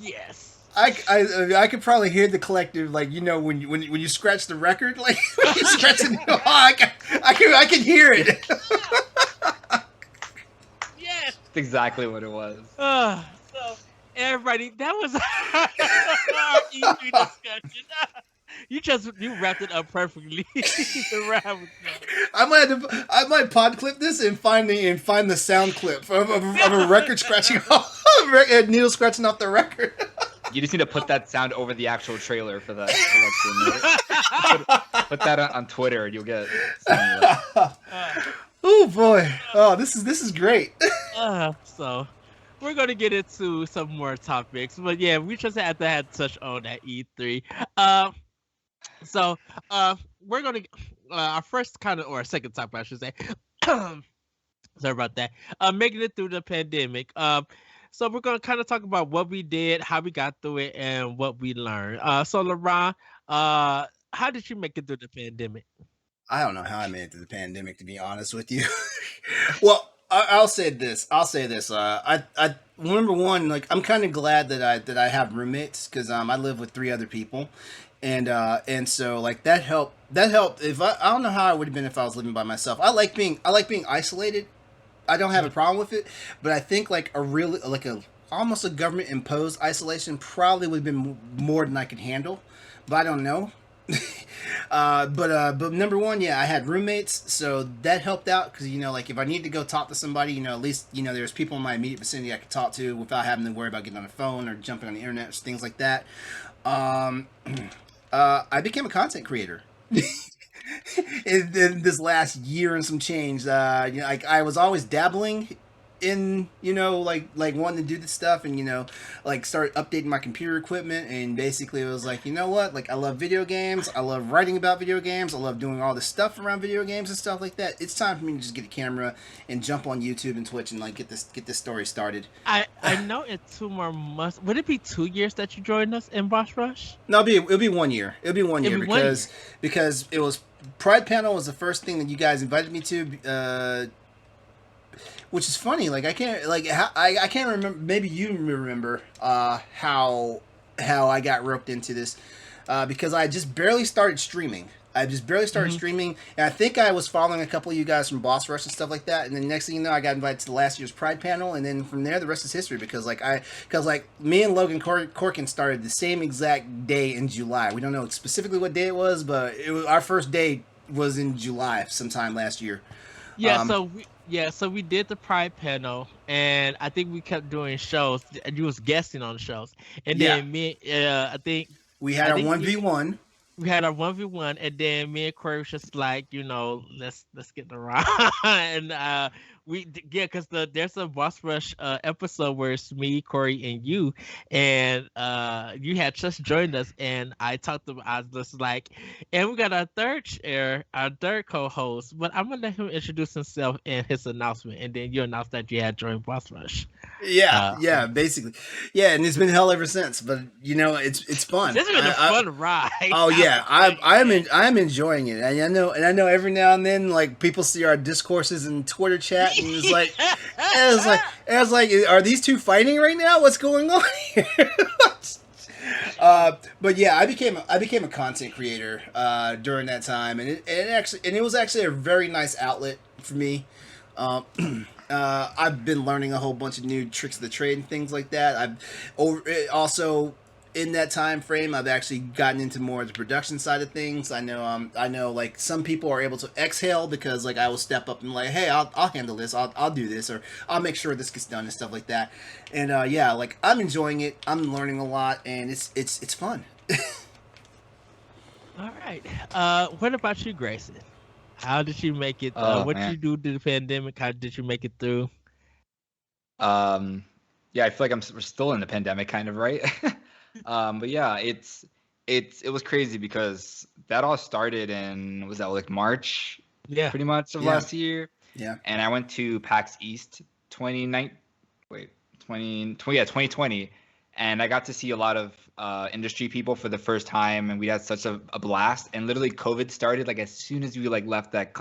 Yes. I could probably hear the collective, like, you know, when you scratch the record, like when you scratch it, I can hear it. Yes. That's exactly what it was. So everybody, that was our E3 discussion. You wrapped it up perfectly. I might pod clip this and find the sound clip of a record scratching off, a needle scratching off the record. You just need to put that sound over the actual trailer for that collection. Put that on Twitter, and you'll get. Oh boy! Oh, this is great. So we're gonna get into some more topics, but yeah, we just had to touch on that E3. So we're gonna our first kind of or second topic, I should say. Sorry about that. Making it through the pandemic. So we're gonna kind of talk about what we did, how we got through it, and what we learned. So LeRon, how did you make it through the pandemic? I don't know how I made it through the pandemic, to be honest with you. Well, I'll say this. I number one, like I'm kind of glad that I have roommates because I live with 3 other people, and so like that helped. That helped. If I don't know how I would have been if I was living by myself. I like being isolated. I don't have a problem with it, but I think like almost a government imposed isolation probably would have been more than I could handle, but I don't know. But number one, yeah, I had roommates, so that helped out because you know, like if I need to go talk to somebody, you know, at least you know there's people in my immediate vicinity I could talk to without having to worry about getting on the phone or jumping on the internet, things like that. I became a content creator. In this last year and some change, you know, like I was always dabbling in, you know, like wanting to do this stuff and, you know, like start updating my computer equipment, and basically it was like, you know what, like I love video games, I love writing about video games, I love doing all this stuff around video games and stuff like that. It's time for me to just get a camera and jump on YouTube and Twitch and like get this story started. I know it's 2 more months. Would it be 2 years that you joined us in Boss Rush? No, it'll be 1 year. It'll be 1 year It'll be 1 year. because it was Pride Panel was the first thing that you guys invited me to, which is funny. Like I can't remember. Maybe you remember how I got roped into this because I just barely started streaming. Streaming, and I think I was following a couple of you guys from Boss Rush and stuff like that. And then next thing you know, I got invited to the last year's Pride Panel, and then from there, the rest is history. Because me and Logan Corkin started the same exact day in July. We don't know specifically what day it was, but our first day was in July, sometime last year. Yeah. So we did the Pride Panel, and I think we kept doing shows. And you was guesting on shows, and then I think we had our 1v1. We had our 1v1, and then me and Corey was just like, you know, let's get around, and yeah, because there's a Boss Rush episode where it's me, Corey, and you, and you had just joined us, and I talked about, I was just like, and we got our third co-host, but I'm gonna let him introduce himself and his announcement, and then you announce that you had joined Boss Rush. Yeah, Uh, yeah, basically, yeah, and it's been hell ever since. But it's fun. this has been a fun ride. Oh I yeah, will tell you that. I'm enjoying it, and I know every now and then like people see our discourses in Twitter chat, and it's like, are these two fighting right now? What's going on here? But yeah, I became a content creator during that time, and it was actually a very nice outlet for me. Um, I've been learning a whole bunch of new tricks of the trade and things like that. Also in that time frame, I've actually gotten into more of the production side of things. I know like some people are able to exhale because like I will step up and like, hey, I'll handle this, I'll do this, or I'll make sure this gets done and stuff like that. And yeah, like I'm enjoying it. I'm learning a lot, and it's fun. All right. What about you, Grayson? How did you make it? Oh What man. you do to the pandemic? How did you make it through? Um, yeah, I feel like we're still in the pandemic, kind of, right? But yeah, it was crazy because that all started in, was that like March, Yeah. pretty much of Yeah, last year, yeah, and I went to PAX East 29, wait, 2020, and I got to see a lot of industry people for the first time, and we had such a blast. And literally, COVID started like as soon as we like left that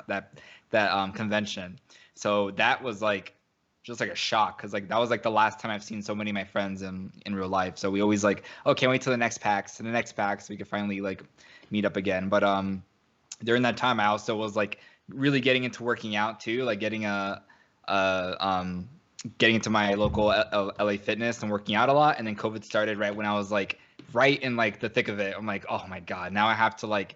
convention, so that was like just like a shock because like that was like the last time I've seen so many of my friends in real life. So we always like, oh, can't wait till the next PAX, and the next PAX, so we could finally like meet up again. But during that time, I also was like really getting into working out too, like a getting into my local LA Fitness and working out a lot. And then COVID started right when I was like right in like the thick of it. I'm like, oh my god, now I have to like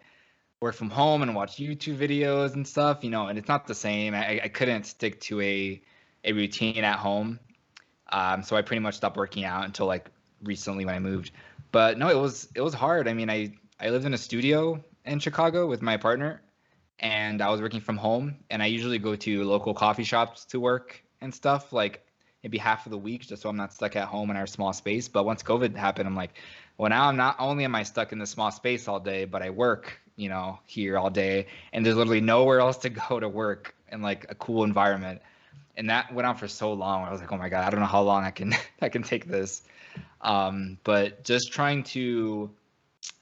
work from home and watch YouTube videos and stuff, and it's not the same. I couldn't stick to a routine at home. So I pretty much stopped working out until like recently when I moved. But no, it was hard. I mean, I lived in a studio in Chicago with my partner, and I was working from home, and I usually go to local coffee shops to work and stuff, like maybe half of the week, just so I'm not stuck at home in our small space. But once COVID happened, I'm like, well, now I'm not only am I stuck in this small space all day, but I work, here all day, and there's literally nowhere else to go to work in like a cool environment. And that went on for so long. I was like, oh my god, I don't know how long I can I can take this. But just trying to,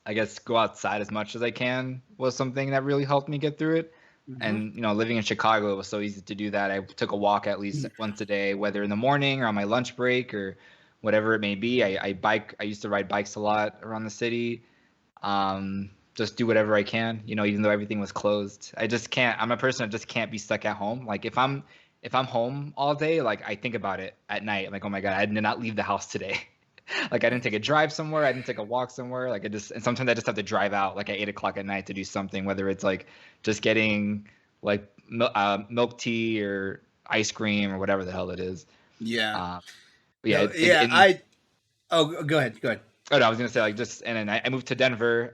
I guess, go outside as much as I can was something that really helped me get through it. hmm And living in Chicago, it was so easy to do that. I took a walk at least once a day, whether in the morning or on my lunch break or whatever it may be. I bike. I used to ride bikes a lot around the city. Just do whatever I can, even though everything was closed. I just can't. I'm a person that just can't be stuck at home. Like if I'm home all day, like I think about it at night. I'm like, oh my god, I did not leave the house today. Like I didn't take a drive somewhere. I didn't take a walk somewhere. Like and sometimes I just have to drive out like at 8 o'clock at night to do something, whether it's like just getting like milk tea or ice cream or whatever the hell it is. yeah. Uh, but yeah, No, it, yeah. it, Oh, go ahead, go ahead. oh no, I was gonna say like just and then I moved to Denver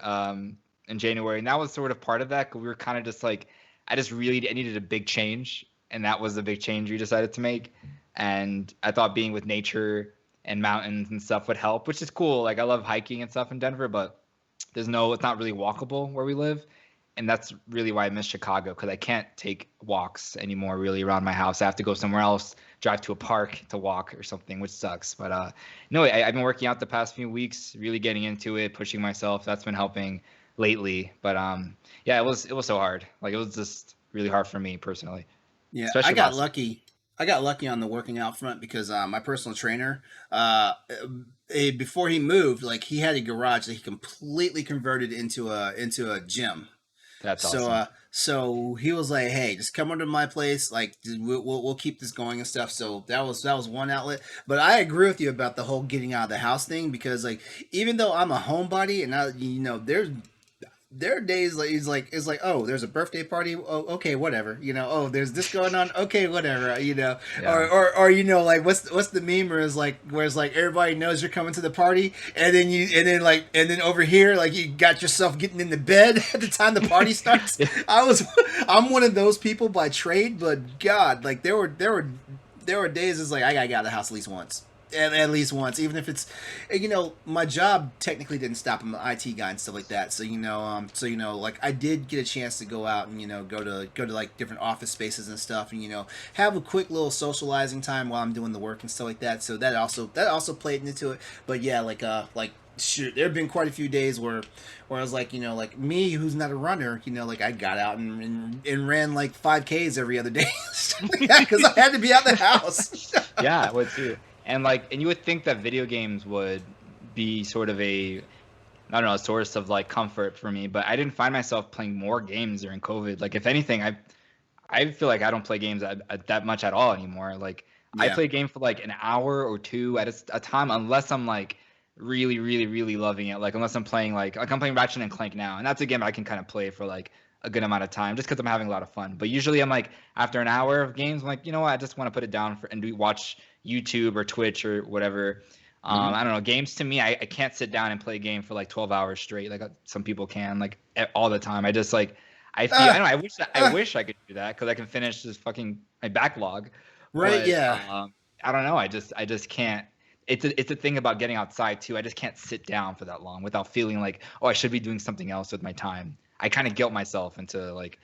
in January, and that was sort of part of that. 'Cause we were kind of just like I needed a big change, and that was the big change we decided to make. And I thought being with nature and mountains and stuff would help, which is cool. Like I love hiking and stuff in Denver, but it's not really walkable where we live. And that's really why I miss Chicago because I can't take walks anymore really around my house. I have to go somewhere else, drive to a park to walk or something, which sucks. But no, I've been working out the past few weeks, really getting into it, pushing myself. That's been helping lately. But yeah, it was so hard. Like it was just really hard for me personally, Yeah, I especially got last. lucky. I got lucky on the working out front because my personal trainer, before he moved, like he had a garage that he completely converted into a gym. That's So awesome. so he was like, "Hey, just come over to my place. Like we'll keep this going and stuff." So that was one outlet. But I agree with you about the whole getting out of the house thing because like even though I'm a homebody and there's there are days like it's like, oh, there's a birthday party. Oh, okay, whatever. Oh, there's this going on. Okay, whatever. Yeah. Or like what's the meme where it's like everybody knows you're coming to the party, and then over here like you got yourself getting into bed at the time the party starts. I'm one of those people by trade, but God, like there were days it's like I gotta get out of the house at least once. At least once, even if it's, my job technically didn't stop. I'm an IT guy and stuff like that. So like I did get a chance to go out and go to like different office spaces and stuff, and have a quick little socializing time while I'm doing the work and stuff like that. So that also played into it. But yeah, like shoot, there have been quite a few days where I was like, like me who's not a runner, like I got out and ran like 5Ks every other day because I had to be out of the house. Yeah, I would too. And you would think that video games would be sort of a source of like comfort for me, but I didn't find myself playing more games during COVID. Like if anything, I feel like I don't play games that much at all anymore. Like I play a game for like an hour or two at a time, unless I'm like really, really, really loving it. Like unless I'm playing like I'm playing Ratchet and Clank now, and that's a game I can kind of play for like a good amount of time just because I'm having a lot of fun. But usually I'm like after an hour of games, I'm like, what, I just want to put it down and watch YouTube or Twitch or whatever. I don't know. Games to me, I can't sit down and play a game for like 12 hours straight. Like some people can, like all the time. I just like, I feel, I don't know. I wish I could do that because I can finish this my backlog. Right. But, yeah. I don't know. I just can't. It's a thing about getting outside too. I just can't sit down for that long without feeling like, oh, I should be doing something else with my time. I kind of guilt myself into like,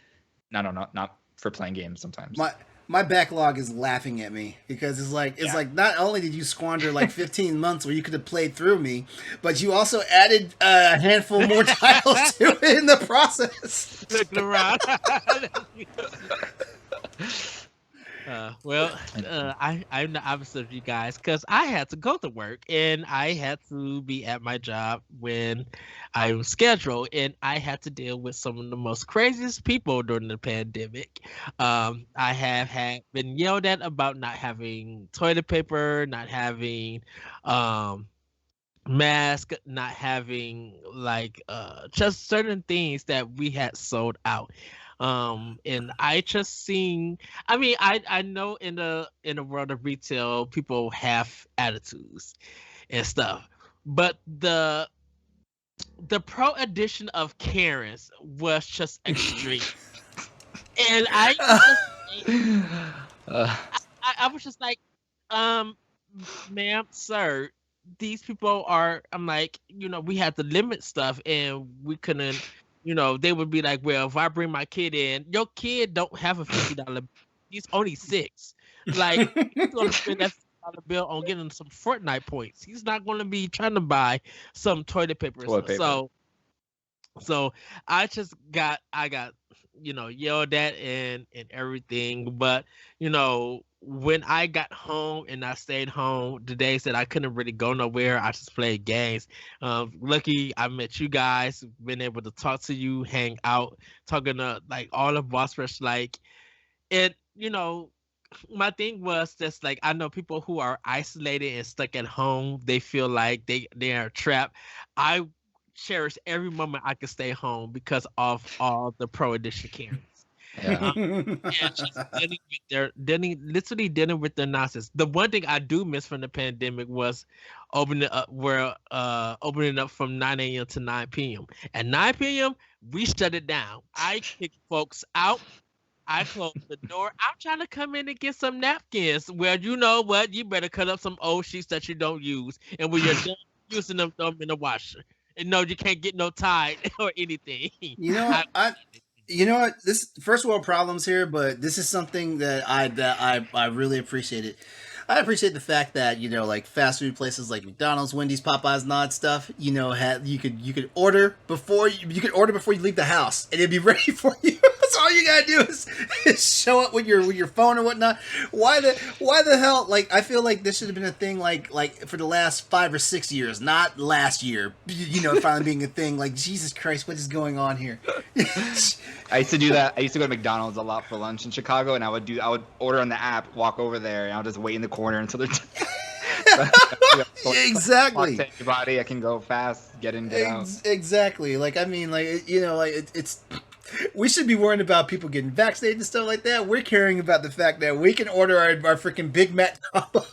not for playing games sometimes. My backlog is laughing at me because it's like not only did you squander like 15 months where you could have played through me, but you also added a handful more titles to it in the process. Look around. I'm the opposite of you guys because I had to go to work and I had to be at my job when I was scheduled, and I had to deal with some of the most craziest people during the pandemic. I have been yelled at about not having toilet paper, not having mask, not having just certain things that we had sold out. And I just seen, I know in the world of retail people have attitudes and stuff, but the pro edition of Karen's was just extreme. And I was just like, ma'am, sir, these people are, I'm like, we had to limit stuff and we couldn't, they would be like, well, if I bring my kid in, your kid don't have a $50, he's only 6. Like, he's going to spend that $50 bill on getting some Fortnite points. He's not going to be trying to buy some toilet paper. So I got yelled at and everything. But, when I got home and I stayed home, the days that I couldn't really go nowhere, I just played games. Lucky I met you guys, been able to talk to you, hang out, talking to like all of Boss Rush. Like, it, my thing was just like, I know people who are isolated and stuck at home, they feel like they are trapped. I cherish every moment I could stay home because of all the pro edition Karens. Yeah. And just literally dealing with their nonsense. The one thing I do miss from the pandemic was opening up from 9 a.m. to 9 p.m. At 9 p.m., we shut it down. I kick folks out. I close the door. I'm trying to come in and get some napkins. Well, you know what? You better cut up some old sheets that you don't use. And when you're done using them, throw them in the washer. And no, you can't get no Tide or anything. You know what? This first world problems here, but this is something that I really appreciate it. I appreciate the fact that like fast food places like McDonald's, Wendy's, Popeyes, and all that stuff. You could order before you leave the house, and it'd be ready for you. That's all you gotta do is show up with your phone or whatnot. Why the hell? Like, I feel like this should have been a thing like for the last 5 or 6 years, not last year. Finally being a thing. Like, Jesus Christ, what is going on here? I used to do that. I used to go to McDonald's a lot for lunch in Chicago, and I would order on the app, walk over there, and I'll just wait in the corner until they're Exactly. Talk to anybody. I can go fast, get in, get out. Exactly. Like I mean, like you know, like it's. We should be worrying about people getting vaccinated and stuff like that. We're caring about the fact that we can order our freaking Big Mac combo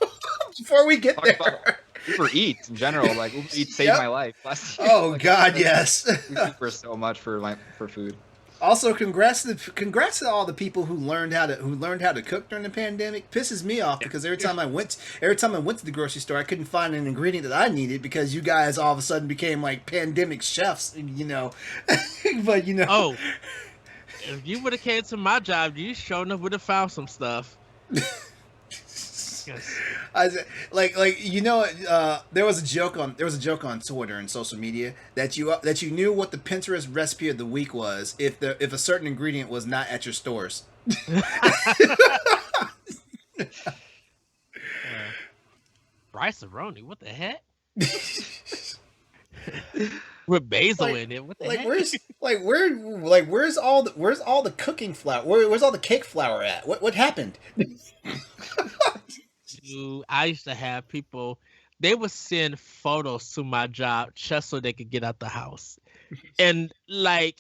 before we get Talk there. about Uber Eats in general. Like Uber Eats saved Yep. my life last year. Oh Like, God, yes. Uber so much for food. Also, congrats to all the people who learned how to cook during the pandemic. Pisses me off because every time I went to the grocery store, I couldn't find an ingredient that I needed because you guys all of a sudden became like pandemic chefs, you know. But you know, Oh, if you would have came to my job, you sure enough would have found some stuff. Yes. like you know, there was a joke on Twitter and social media that you knew what the Pinterest recipe of the week was if a certain ingredient was not at your stores. Rice-A-Roni, what the heck? With basil in it. What the heck? Where's all the cooking flour? Where's all the cake flour at? What happened? Dude, I used to have people, they would send photos to my job just so they could get out the house. And like,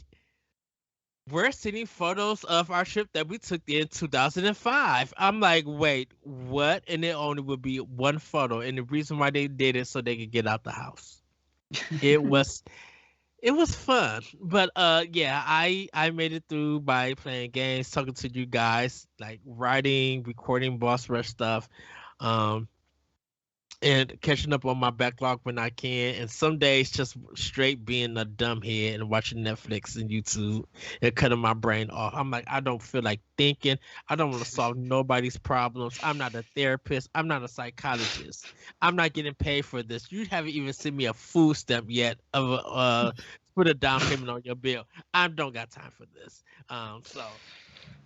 we're sending photos of our trip that we took in 2005. I'm like, wait, what? And it only would be one photo. And the reason why they did it so they could get out the house. It was fun. But yeah, I made it through by playing games, talking to you guys, like writing, recording Boss Rush stuff. And catching up on my backlog when I can. And some days just straight being a dumbhead and watching Netflix and YouTube and cutting my brain off. I'm like, I don't feel like thinking. I don't want to solve nobody's problems. I'm not a therapist. I'm not a psychologist. I'm not getting paid for this. You haven't even sent me a food stamp yet of put a down payment on your bill. I don't got time for this. So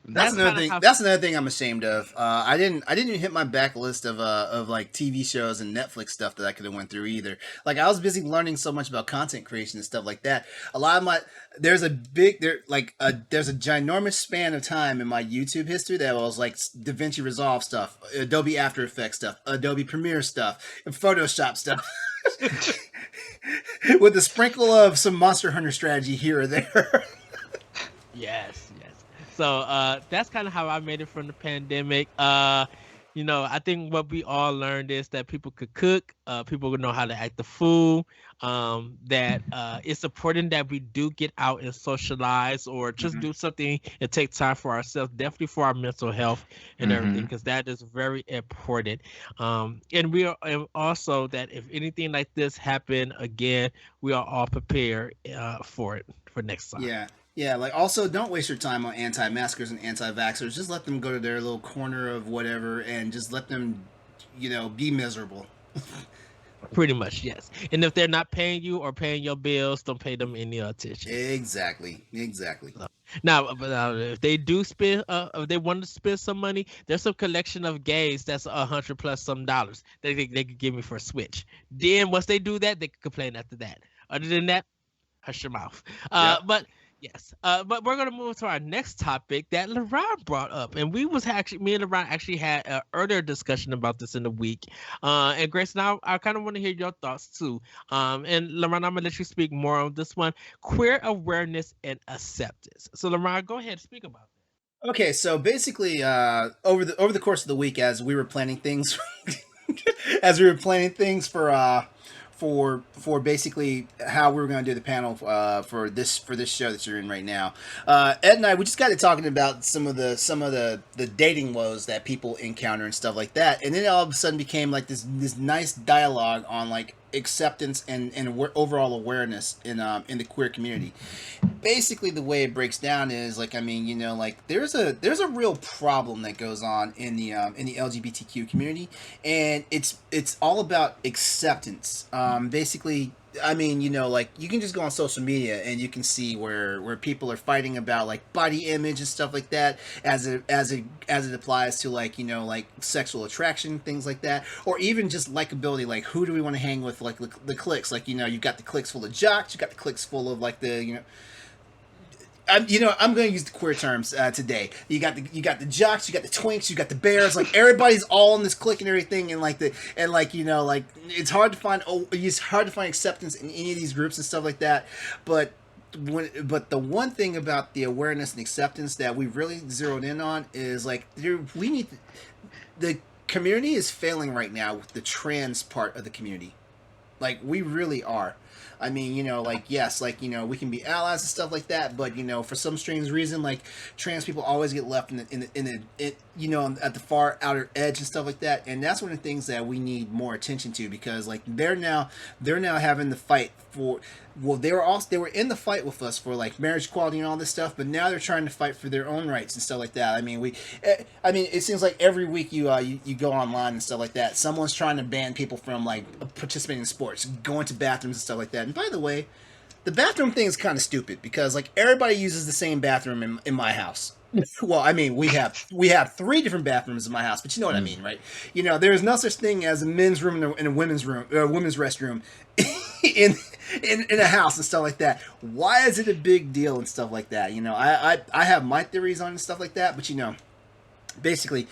That's another thing. That's another thing I'm ashamed of. I didn't even hit my backlist of like TV shows and Netflix stuff that I could have went through either. Like I was busy learning so much about content creation and stuff like that. A lot of my there's a ginormous span of time in my YouTube history that was like DaVinci Resolve stuff, Adobe After Effects stuff, Adobe Premiere stuff, and Photoshop stuff. With a sprinkle of some Monster Hunter strategy here or there. Yes. So that's kind of how I made it from the pandemic. You know, I think what we all learned is that people could cook, people would know how to act the fool, that it's important that we do get out and socialize or just do something and take time for ourselves, definitely for our mental health and everything, because that is very important. And we are and also that if anything like this happen again, we are all prepared for it for next time. Yeah, like also don't waste your time on anti-maskers and anti-vaxxers. Just let them go to their little corner of whatever and just let them, you know, be miserable. Pretty much, yes. And if they're not paying you or paying your bills, don't pay them any attention. Exactly. Now, if they do spend, if they want to spend some money, there's some collection of games that's $100 plus some dollars that they could give me for a Switch. Then once they do that, they can complain after that. Other than that, hush your mouth. But yes, but we're gonna move to our next topic that LeRon brought up, and me and LeRon actually had an earlier discussion about this in the week. And Grace, now I kind of want to hear your thoughts too. And LeRon, I'm gonna let you speak more on this one: queer awareness and acceptance. So LeRon, go ahead and speak about that. Okay, so basically, over the course of the week, as we were planning things, for basically how we were going to do the panel for this show that you're in right now. Ed and I, we just got to talking about some of the dating woes that people encounter and stuff like that, and then it all of a sudden became like this nice dialogue on like acceptance and overall awareness in the queer community. Basically, the way it breaks down is like, I mean, you know, like there's a real problem that goes on in the LGBTQ community, and it's all about acceptance. Basically, I mean, you know, like you can just go on social media and you can see where people are fighting about like body image and stuff like that as it applies to like, you know, like sexual attraction, things like that, or even just likability, like who do we want to hang with, like the cliques, like, you know, you've got the cliques full of jocks, you've got the cliques full of like the, you know, I'm going to use the queer terms today. You got the jocks, you got the twinks, you got the bears. Like everybody's all in this clique and everything, and like it's hard to find. It's hard to find acceptance in any of these groups and stuff like that. But the one thing about the awareness and acceptance that we really zeroed in on is like we need the community is failing right now with the trans part of the community. Like we really are. I mean, like yes, like we can be allies and stuff like that, but for some strange reason, like trans people always get left at the far outer edge and stuff like that, and that's one of the things that we need more attention to because like they're now having the fight for. Well, they were in the fight with us for like marriage equality and all this stuff, but now they're trying to fight for their own rights and stuff like that. I mean, it seems like every week you go online and stuff like that. Someone's trying to ban people from like participating in sports, going to bathrooms and stuff like that. And by the way, the bathroom thing is kind of stupid because like everybody uses the same bathroom in my house. Well, I mean, we have 3 different bathrooms in my house, but you know what I mean, right? There's no such thing as a men's room and a women's room, women's restroom in a house and stuff like that. Why is it a big deal and stuff like that? I have my theories on and stuff like that, but basically,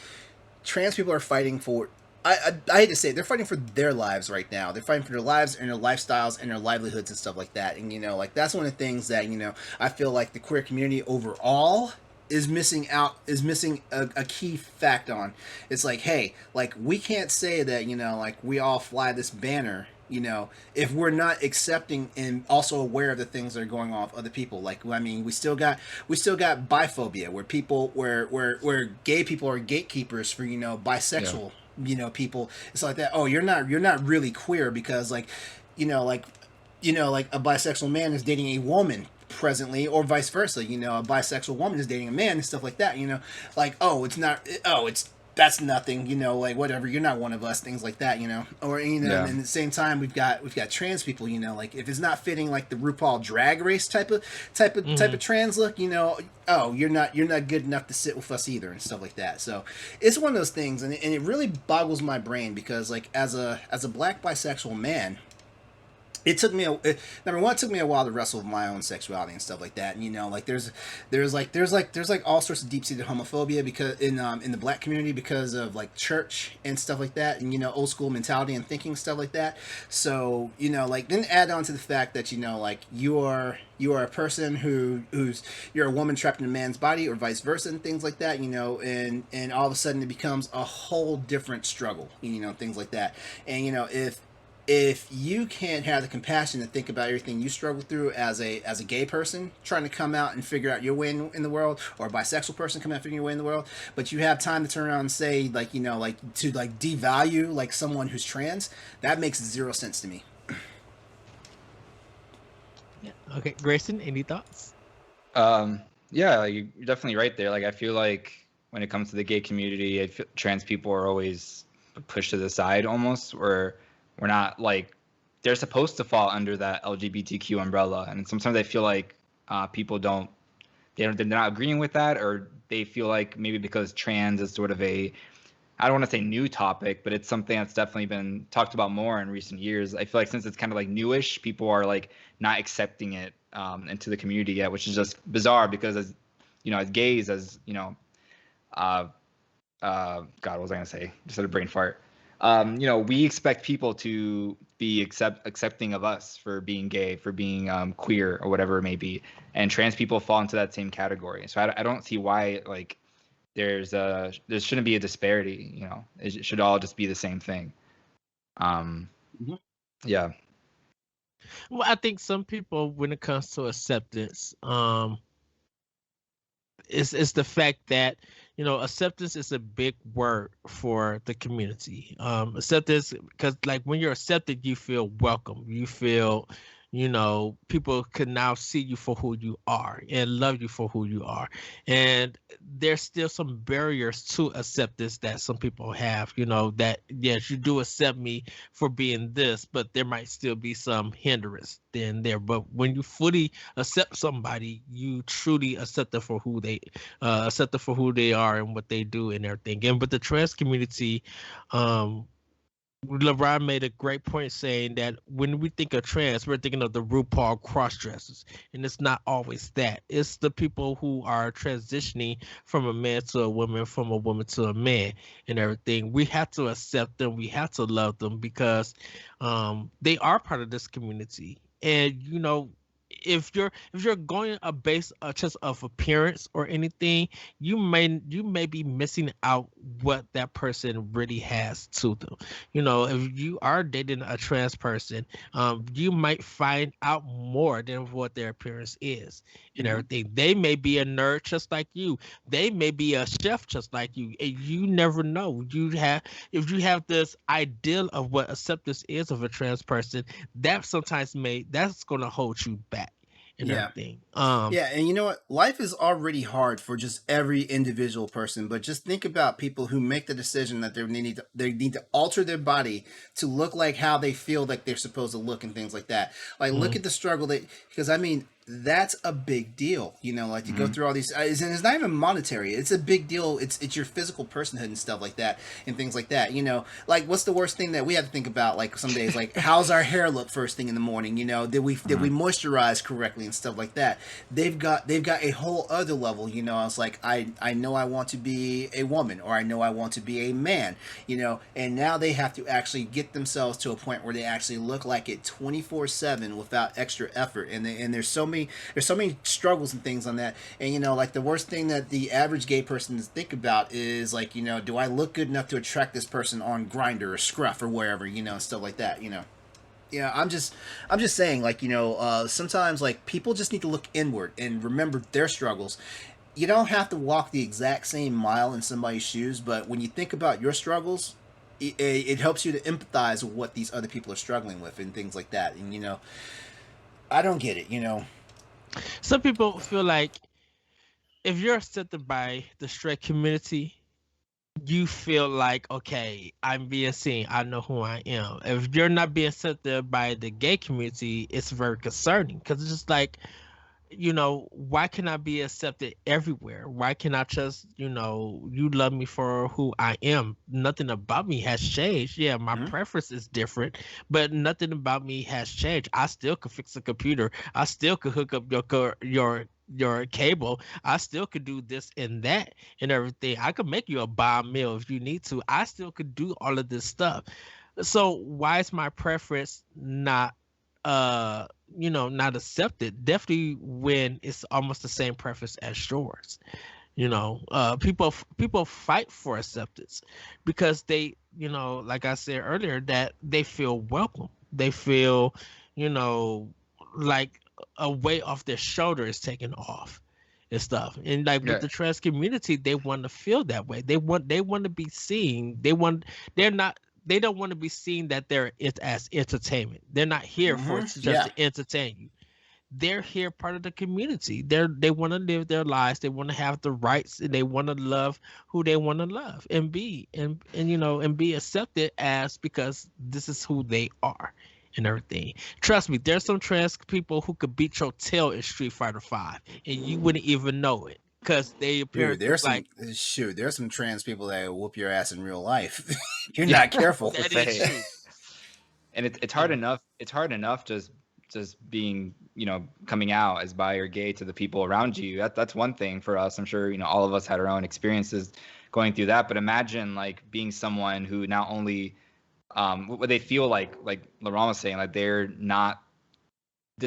trans people are fighting for. I hate to say it, they're fighting for their lives right now. They're fighting for their lives and their lifestyles and their livelihoods and stuff like that. And like that's one of the things that I feel like the queer community overall is missing a key fact on. It's like, hey, like we can't say that like we all fly this banner if we're not accepting and also aware of the things that are going on with other people. Like, I mean, we still got biphobia where gay people are gatekeepers for bisexual people. It's like that. Oh, you're not really queer because like like a bisexual man is dating a woman presently, or vice versa. A bisexual woman is dating a man and stuff like that. Like, oh, it's not. Oh, that's nothing. Like whatever. You're not one of us. Things like that. Or Yeah. And at the same time, we've got trans people. Like if it's not fitting like the RuPaul Drag Race type of trans look. Oh, you're not good enough to sit with us either and stuff like that. So it's one of those things, and it really boggles my brain because like as a black bisexual man. It took me number one. It took me a while to wrestle with my own sexuality and stuff like that. And like there's all sorts of deep seated homophobia because in the black community because of like church and stuff like that, and old school mentality and thinking stuff like that. So like then add on to the fact that like you are a person who's you're a woman trapped in a man's body or vice versa and things like that. And all of a sudden it becomes a whole different struggle. Things like that. And if you can't have the compassion to think about everything you struggle through as a gay person trying to come out and figure out your way in the world, or a bisexual person coming out and figuring your way in the world, but you have time to turn around and say like to like devalue like someone who's trans, that makes 0 sense to me. Yeah. Okay, Grayson, any thoughts? Yeah, like, you're definitely right there. Like I feel like when it comes to the gay community, trans people are always pushed to the side almost, or we're not like they're supposed to fall under that LGBTQ umbrella, and sometimes I feel like people they're not agreeing with that, or they feel like maybe because trans is sort of I don't want to say new topic, but it's something that's definitely been talked about more in recent years. I feel like since it's kind of like newish, people are like not accepting it into the community yet, which is just bizarre because as as gays, God, what was I gonna say? Just had a brain fart. We expect people to be accepting of us for being gay, for being queer, or whatever it may be, and trans people fall into that same category. So I don't see why like there shouldn't be a disparity. It should all just be the same thing. Yeah. Well, I think some people, when it comes to acceptance, it's the fact that acceptance is a big word for the community. Acceptance, because like when you're accepted, you feel welcome. You feel, people can now see you for who you are and love you for who you are. And there's still some barriers to acceptance that some people have, that yes, you do accept me for being this, but there might still be some hindrance then there. But when you fully accept somebody, you truly accept them for who they are and what they do and everything. And with the trans community, LeRon made a great point saying that when we think of trans, we're thinking of the RuPaul cross-dressers, and it's not always that. It's the people who are transitioning from a man to a woman, from a woman to a man, and everything. We have to accept them. We have to love them because they are part of this community. And if you're going a base just of appearance or anything, you may be missing out what that person really has to them. If you are dating a trans person, you might find out more than what their appearance is and everything. They may be a nerd just like you. They may be a chef just like you, and you never know. If you have this ideal of what acceptance is of a trans person, that's going to hold you back and Yeah. everything. Yeah, and you know what? Life is already hard for just every individual person, but just think about people who make the decision that they need to alter their body to look like how they feel like they're supposed to look and things like that. Like look at the struggle because I mean that's a big deal, like to go through all these, and it's not even monetary. It's a big deal. It's your physical personhood and stuff like that, and things like that. Like what's the worst thing that we have to think about? Like some days, like how's our hair look first thing in the morning? Did we moisturize correctly and stuff like that? They've got a whole other level. It's like I know I want to be a woman, or I know I want to be a man. And now they have to actually get themselves to a point where they actually look like it 24/7 without extra effort, and there's so many struggles and things on that. And like the worst thing that the average gay person is think about is like, do I look good enough to attract this person on Grinder or Scruff or wherever, stuff like that. Yeah, I'm just saying, like, sometimes like people just need to look inward and remember their struggles. You don't have to walk the exact same mile in somebody's shoes, but when you think about your struggles, it helps you to empathize with what these other people are struggling with and things like that. And I don't get it. Some people feel like if you're accepted by the straight community, you feel like, okay, I'm being seen. I know who I am. If you're not being accepted by the gay community, it's very concerning because it's just like, why can I be accepted everywhere? Why can I just, you love me for who I am? Nothing about me has changed. Yeah, my preference is different, but nothing about me has changed. I still could fix a computer. I still could hook up your cable. I still could do this and that and everything. I could make you a bomb meal if you need to. I still could do all of this stuff. So why is my preference not accepted? Definitely when it's almost the same preference as yours. People fight for acceptance because they, like I said earlier, that they feel welcome. They feel, like a weight off their shoulder is taken off and stuff. And like with Yeah. the trans community, they want to feel that way. They want to be seen. They don't want to be seen that as entertainment. They're not here for just Yeah. to entertain you. They're here part of the community. They want to live their lives. They want to have the rights, and they want to love who they want to love and be and be accepted as, because this is who they are and everything. Trust me, there's some trans people who could beat your tail in Street Fighter 5 and you wouldn't even know it because they appear Dude, there's like some trans people that will whoop your ass in real life. You're Yeah. not careful. that Say. is true. And it's hard enough. It's hard enough just being, coming out as bi or gay to the people around you. That's one thing for us. I'm sure, all of us had our own experiences going through that. But imagine like being someone who not only what they feel like LeRon was saying, like this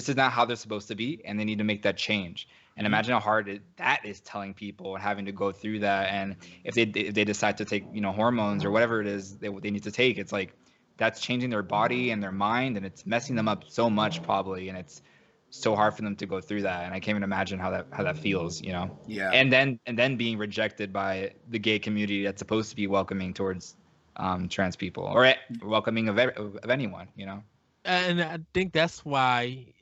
is not how they're supposed to be, and they need to make that change. And imagine how hard that is, telling people and having to go through that. And if they decide to take hormones or whatever it is they need to take, it's like that's changing their body and their mind, and it's messing them up so much probably, and it's so hard for them to go through that. And I can't even imagine how that feels. Yeah. And then being rejected by the gay community that's supposed to be welcoming towards trans people, or welcoming of anyone. And I think that's why,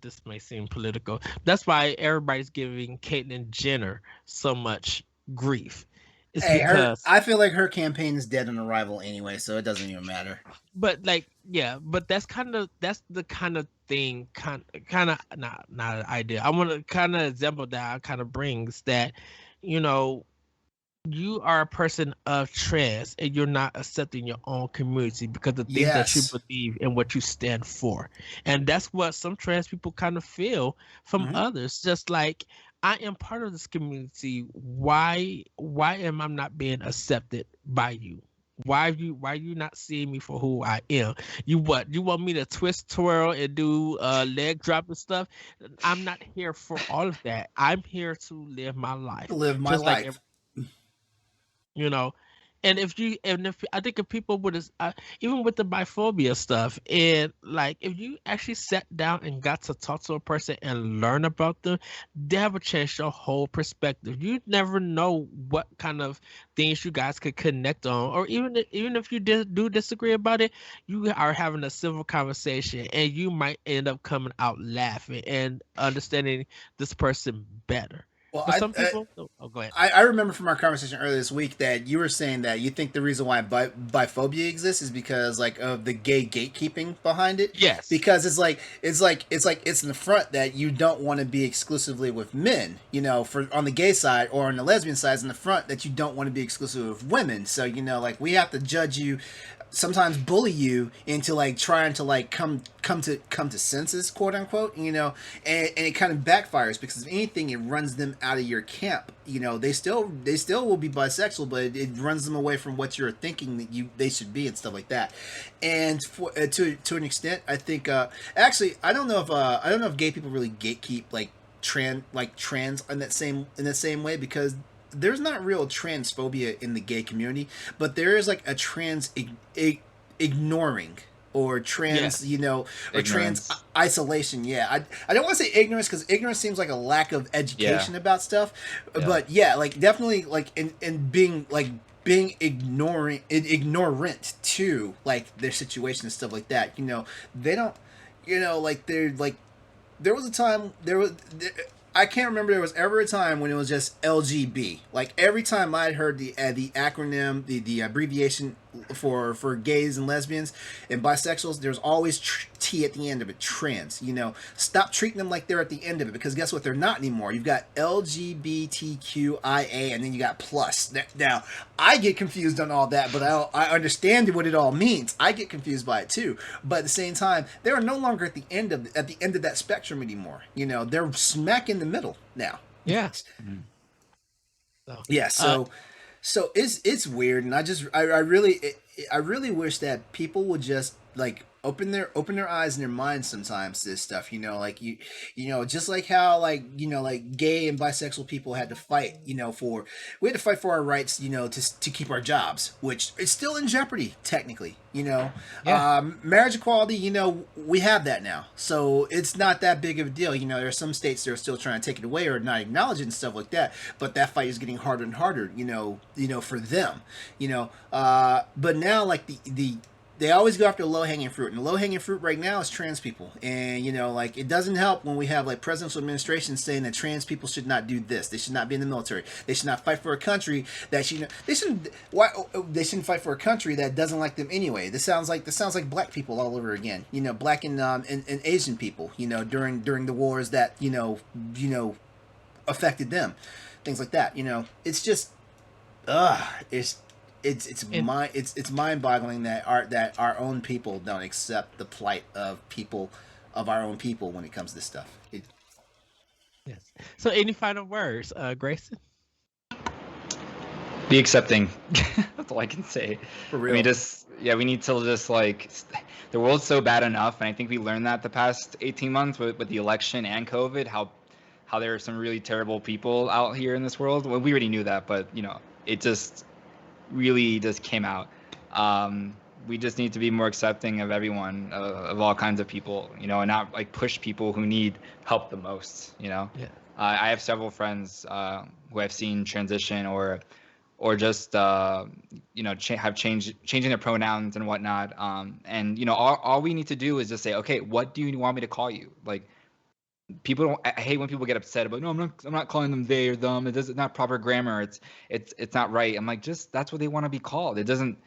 this may seem political, that's why everybody's giving Caitlyn Jenner so much grief. It's because, I feel like her campaign is dead on arrival anyway, so it doesn't even matter. but that's the kind of thing, kind of not an idea. I want to kind of example that kind of brings that, you know, you are a person of trans and you're not accepting your own community because the things that you Yes. believe and what you stand for. And that's what some trans people kind of feel from Hmm. others. Just like I am part of this community. Why am I not being accepted by you? Why you not seeing me for who I am? You what? You want me to twist, twirl, and do leg drop and stuff? I'm not here for all of that. I'm here to live my life, Live my just like life. you know. And if I think if people would even with the biphobia stuff, and like if you actually sat down and got to talk to a person and learn about them, they would change your whole perspective. You never know what kind of things you guys could connect on, or even if you do disagree about it, you are having a civil conversation and you might end up coming out laughing and understanding this person better. Well, But some people, oh, go ahead. I remember from our conversation earlier this week that you were saying that you think the reason why biphobia exists is because like of the gay gatekeeping behind it. Yes. Because it's in the front that you don't want to be exclusively with men. For on the gay side or on the lesbian side, it's in the front that you don't want to be exclusive with women. So like we have to judge you, sometimes bully you into like trying to like come to senses, quote unquote, and it kind of backfires because if anything it runs them out of your camp. They still will be bisexual, but it runs them away from what you're thinking that they should be and stuff like that. And to an extent, I think actually I don't know if gay people really gatekeep trans in that same way, because there's not real transphobia in the gay community, but there is like a ignoring or trans, Yes. or trans Ignorance. isolation. Yeah, I don't want to say ignorance because ignorance seems like a lack of education Yeah. about stuff, Yeah. but yeah, like definitely like in being ignorant to like their situation and stuff like that. They don't, like they're like there was a time I can't remember there was ever a time when it was just LGB. Like every time I'd heard the acronym, the abbreviation for gays and lesbians and bisexuals, there's always T at the end of it. Trans. Stop treating them like they're at the end of it, because guess what? They're not anymore. You've got LGBTQIA and then you got plus. Now I get confused on all that, but I understand what it all means. I get confused by it too. But at the same time, they are no longer at the end of that spectrum anymore. They're smack in the middle now. Yeah. Mhm. So, Yeah, uh, so it's weird, and I really wish that people would just like open their eyes and their minds sometimes to this stuff. Like just like how like gay and bisexual people had to fight. We had to fight for our rights. To keep our jobs, which is still in jeopardy technically. yeah. Marriage equality. We have that now, so it's not that big of a deal. There are some states that are still trying to take it away or not acknowledge it and stuff like that. But that fight is getting harder and harder. For them. But now like the they always go after low hanging fruit, and the low hanging fruit right now is trans people. And like it doesn't help when we have like presidential administrations saying that trans people should not do this, they should not be in the military, they should not fight for a country they shouldn't fight for a country that doesn't like them anyway. This sounds like black people all over again. Black and Asian people. During the wars that affected them, things like that. It's just it's And it's mind-boggling that our own people don't accept the plight of people of our own people when it comes to this stuff. yes. So, any final words, Grayson? Be accepting. That's all I can say. For I real. mean, we need to just like, the world's so bad enough, and I think we learned that the past 18 months with the election and COVID, how there are some really terrible people out here in this world. Well, we already knew that, but it just really just came out. We just need to be more accepting of everyone, of all kinds of people, and not like push people who need help the most. Yeah. I have several friends who I've seen transition or just have changing their pronouns and whatnot. And all we need to do is just say, okay, what do you want me to call you? Like, people don't. I hate when people get upset about, no, I'm not calling them they or them. It's not proper grammar. It's not right. I'm like, just that's what they want to be called. It doesn't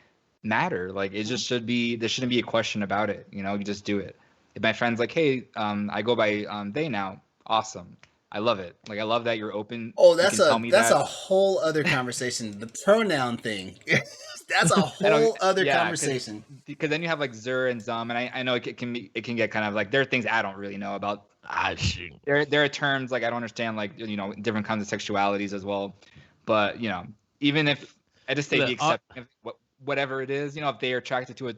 matter. Like, it just should be. There shouldn't be a question about it. You just do it. If my friend's like, hey, I go by they now. Awesome. I love it. Like I love that you're open. Oh, You can tell me that. a whole other conversation. The pronoun thing. That's a I don't. whole other Yeah, conversation. because then you have like Zur and Zum, and I know it can get kind of like there are things I don't really know about. I shoot. There are terms like I don't understand like different kinds of sexualities as well, but even if I just say Look, be accepting of whatever it is, if they are attracted to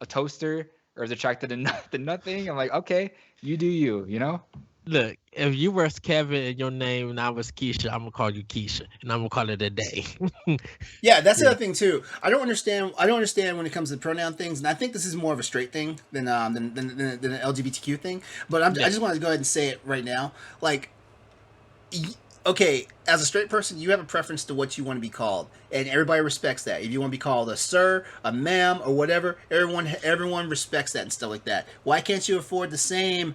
a toaster or is attracted to nothing, I'm like okay, you do you. Look, if you were Kevin and your name and I was Keisha, I'm gonna call you Keisha, and I'm gonna call it a day. Yeah, that's the other thing too. I don't understand. when it comes to pronoun things, and I think this is more of a straight thing than an LGBTQ thing. But I just want to go ahead and say it right now. Like, okay, as a straight person, you have a preference to what you want to be called, and everybody respects that. If you want to be called a sir, a ma'am, or whatever, everyone respects that and stuff like that. Why can't you afford the same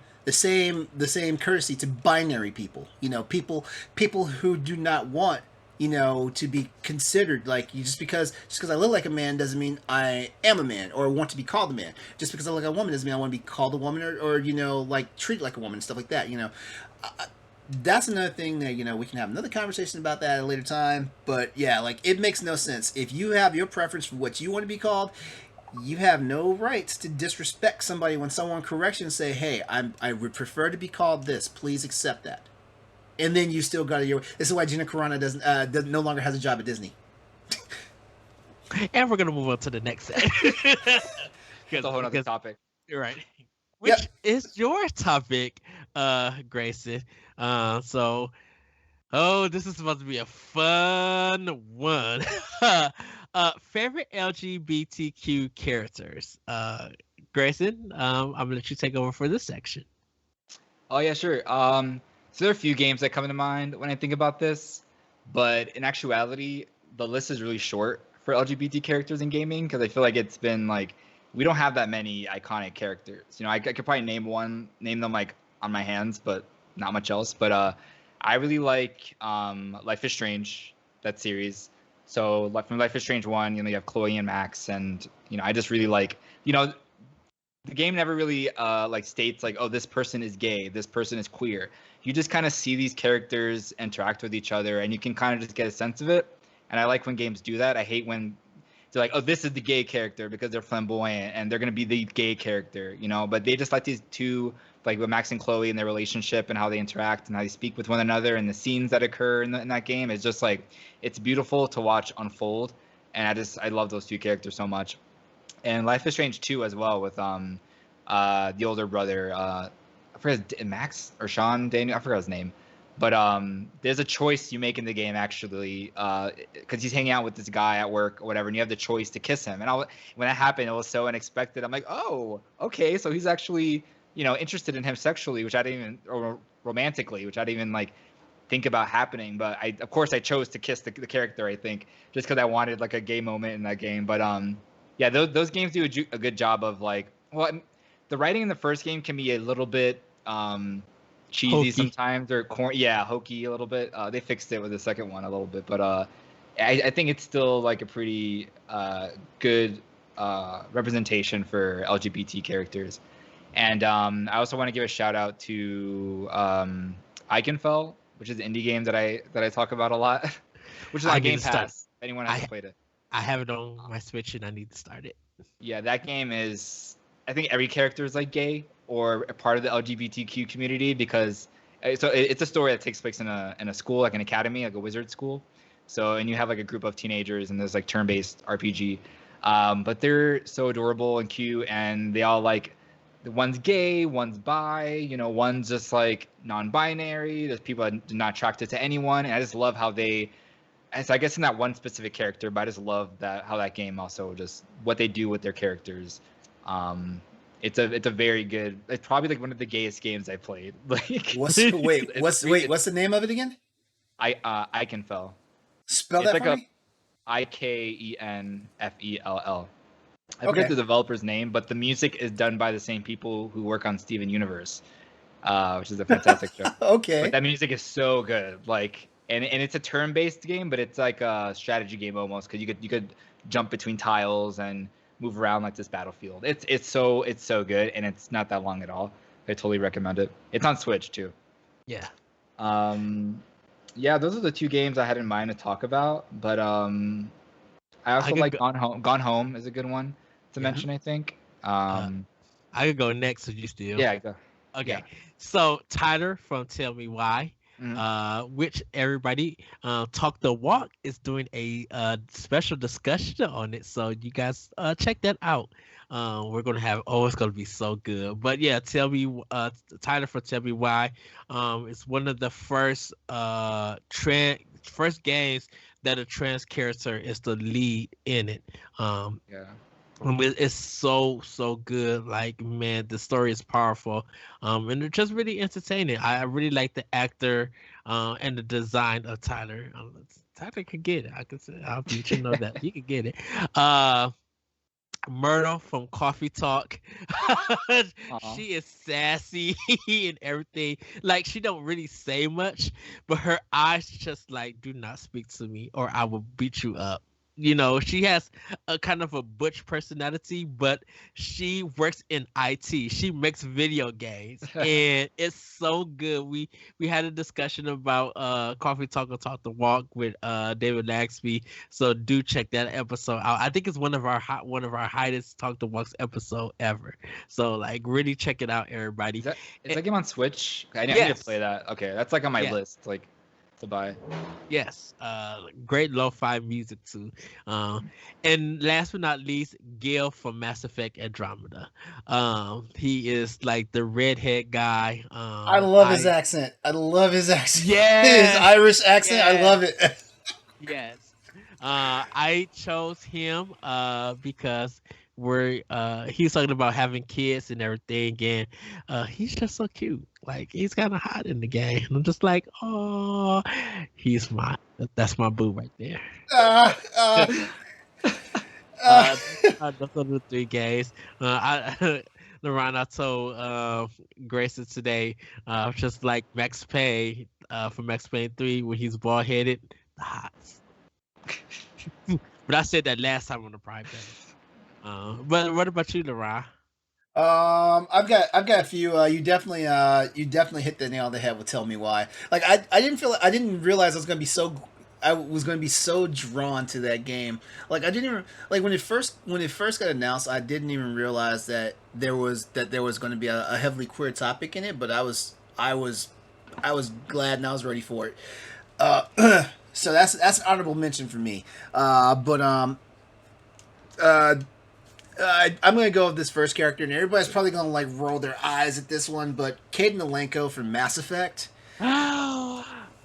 courtesy to binary people? People who do not want to be considered like you. Just because I look like a man doesn't mean I am a man or want to be called a man. Just because I look like a woman doesn't mean I want to be called a woman or like treated like a woman and stuff like that. That's another thing that we can have another conversation about that at a later time. But yeah, like it makes no sense. If you have your preference for what you want to be called, you have no rights to disrespect somebody when someone corrects you and say, hey, I would prefer to be called this, please accept that. And then you still got your. This is why Gina Carano no longer has a job at Disney. And we're gonna move on to the next set. It's a whole other topic. You're right. Which is your topic, Grayson. This is supposed to be a fun one. Favorite LGBTQ characters. Grayson, I'm gonna let you take over for this section. Oh yeah, sure. So there are a few games that come to mind when I think about this, but in actuality, the list is really short for LGBT characters in gaming because I feel like it's been like we don't have that many iconic characters. I could probably name them like on my hands, but not much else. But I really like Life is Strange, that series. So from Life is Strange 1, you have Chloe and Max, and I just really like the game never really like states like, oh, this person is gay, this person is queer. You just kind of see these characters interact with each other, and you can kind of just get a sense of it. And I like when games do that. I hate when they're like, oh, this is the gay character because they're flamboyant and they're gonna be the gay character, But they just like these two, like with Max and Chloe and their relationship and how they interact and how they speak with one another and the scenes that occur in that game is just like it's beautiful to watch unfold. And I love those two characters so much. And Life is Strange 2 as well with the older brother, I forgot Max or Sean Daniel, I forgot his name. But there's a choice you make in the game actually, because he's hanging out with this guy at work or whatever, and you have the choice to kiss him. And when that happened, it was so unexpected. I'm like, oh, okay, so he's actually interested in him sexually, which I didn't even, or romantically, which I didn't even like think about happening. But of course I chose to kiss the character, I think, just because I wanted like a gay moment in that game. But yeah, those games do a good job of like, well, the writing in the first game can be a little bit cheesy hokey sometimes, or hokey a little bit. They fixed it with the second one a little bit, but I think it's still like a pretty good representation for LGBT characters. And I also want to give a shout out to Iconfell, which is an indie game that I talk about a lot, which is on Game Pass. If anyone hasn't played it, I have it on my Switch and I need to start it. Yeah, that game is. I think every character is like gay or a part of the LGBTQ community because it's a story that takes place in a school, like an academy, like a wizard school. So, and you have like a group of teenagers and there's like turn-based RPG. But they're so adorable and cute, and they all like, one's gay, one's bi, one's just like non-binary. There's people that are not attracted to anyone. And I just love how so I guess in that one specific character, but I just love how that game also just what they do with their characters. It's a very good. It's probably like one of the gayest games I played. Like what's the name of it again? Iconfell. Spell that for me. Ikenfell. I forget the developer's name, but the music is done by the same people who work on Steven Universe, which is a fantastic show. Okay. But that music is so good. Like, and it's a turn-based game, but it's like a strategy game almost because you could jump between tiles and move around like this battlefield. It's so good, and it's not that long at all. I totally recommend it. It's on Switch too. Yeah. Yeah, those are the two games I had in mind to talk about. But I I also could like go. Gone Home. Gone Home is a good one to Yeah. mention, I think. Uh, I could go next if you still. Yeah, go. Yeah. Okay. So Tyler from Tell Me Why, Mhm. which everybody Talk the Walk is doing a special discussion on it. So you guys check that out. We're gonna have it's gonna be so good. But yeah, tell me Tyler from Tell Me Why. It's one of the first games that a trans character is the lead in it. Yeah. It's so good. Like, man, the story is powerful, and it's just really entertaining. I really like the actor, and the design of Tyler. Tyler could get it. I could say I'll let you know that he could get it. Uh, Myrtle from Coffee Talk. Aw. She is sassy and everything. Like, she don't really say much, but her eyes just like, do not speak to me or I will beat you up. She has a kind of a butch personality, but she works in IT. She makes video games, and it's so good. We had a discussion about Coffee Talk or Talk the Walk with David Laxby, so do check that episode out. I think it's one of our highest Talk the Walks episode ever. So like really check it out, everybody. Is Eh, that game on Switch? I need to yes, play that. Okay, that's like on my yes, list, like to buy. yes. Great lo-fi music too. And last but not least, Gil from Mass Effect Andromeda. He is like the redhead guy. I love his accent. I love his accent. His Yes, Irish accent. I yes, love it. yes. I chose him because he's talking about having kids and everything, and he's just so cute. Like, he's kind of hot in the game. And I'm just like, oh, that's my boo right there. uh, uh, uh, uh, those are the three games. LeRon, I told Grayson today, just like Max Payne from Max Payne 3 when he's bald headed, the hots. But I said that last time on the Pride Day. But what about you, LeRon? I've got a few. You definitely hit the nail on the head with "Tell Me Why." Like, I didn't realize I was going to be so drawn to that game. Like, I didn't even like when it first got announced. I didn't even realize that there was going to be a heavily queer topic in it. But I was glad and I was ready for it. So that's an honorable mention for me. But uh, I'm gonna go with this first character, and everybody's probably gonna like roll their eyes at this one, but Caden Alenko from Mass Effect.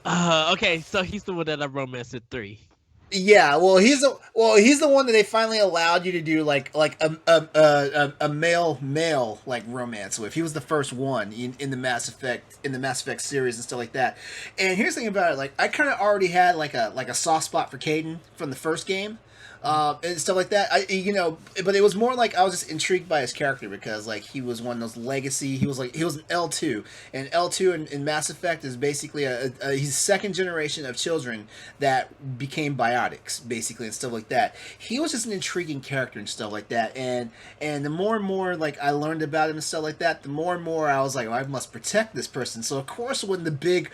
Okay, so he's the one that I romanced at 3. Yeah, he's the one that they finally allowed you to do like a male like romance with. He was the first one in the Mass Effect series and stuff like that. And here's the thing about it, like I kind of already had like a soft spot for Caden from the first game. And stuff like that. But it was more like I was just intrigued by his character because like he was one of those legacy. He was an L2, and L2 in Mass Effect is basically he's second generation of children that became biotics basically and stuff like that. He was just an intriguing character and stuff like that. And the more and more like I learned about him and stuff like that, the more and more I was like, I must protect this person. So of course when the big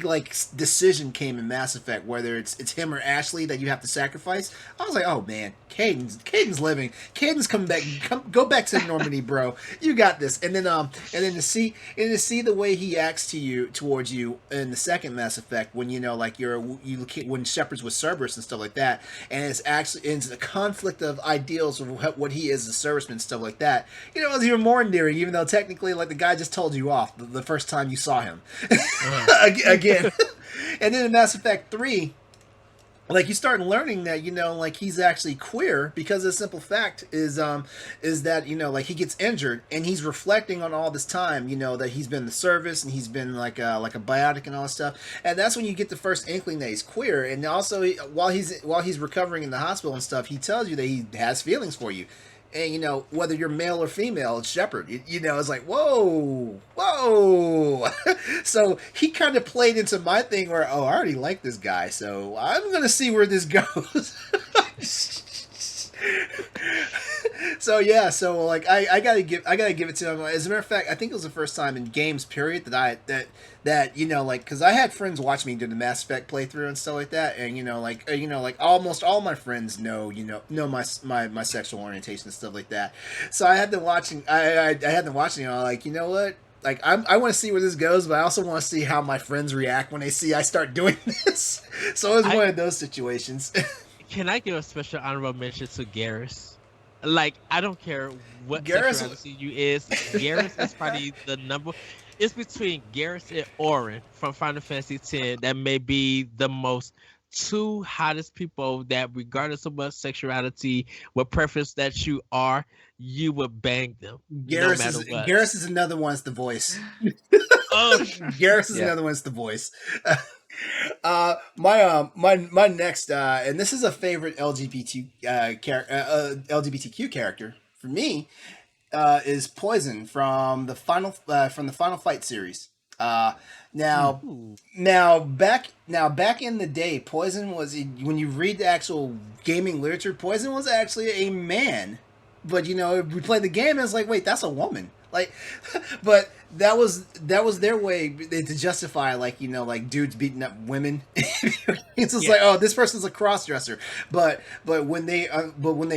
like decision came in Mass Effect, whether it's him or Ashley that you have to sacrifice. I was like, oh man, Caden's living. Caden's coming back. Go back to Normandy, bro. You got this. And then to see the way he acts towards you in the second Mass Effect, when like when Shepard's with Cerberus and stuff like that, and it's a conflict of ideals of what he is as a serviceman and stuff like that. It was even more endearing, even though technically like the guy just told you off the first time you saw him. Again. And then in Mass Effect 3, like you start learning that like he's actually queer because the simple fact is that like he gets injured and he's reflecting on all this time that he's been in the service and he's been like a biotic and all this stuff, and that's when you get the first inkling that he's queer. And also while he's recovering in the hospital and stuff, he tells you that he has feelings for you. And whether you're male or female, it's Shepard. It's like whoa. So he kind of played into my thing where I already like this guy, so I'm gonna see where this goes. So yeah, so like I gotta give it to him. As a matter of fact, I think it was the first time in games period that you know, like, because I had friends watch me do the Mass Effect playthrough and stuff like that, and like almost all my friends know my sexual orientation and stuff like that. So I had them watching. I had them watching. Like, you know what? Like, I want to see where this goes, but I also want to see how my friends react when they see I start doing this. So it was one of those situations. Can I give a special honorable mention to Garrus? Like, I don't care what Garrus- sexuality you is. Garrus is probably the number. It's between Garrus and Orin from Final Fantasy X that may be the most two hottest people that, regardless of what sexuality, what preference that you are, you would bang them. Garrus no matter is what. Garrus is another one. It's the voice. Oh, Garrus is another one. It's the voice. My next, and this is a favorite LGBTQ character for me, is Poison from the Final Fight series. Now back in the day, Poison was, when you read the actual gaming literature, Poison was actually a man. But we played the game and it's like, wait, that's a woman. Like, but that was their way to justify, like, like dudes beating up women. It's just like, oh, this person's a cross-dresser. But when they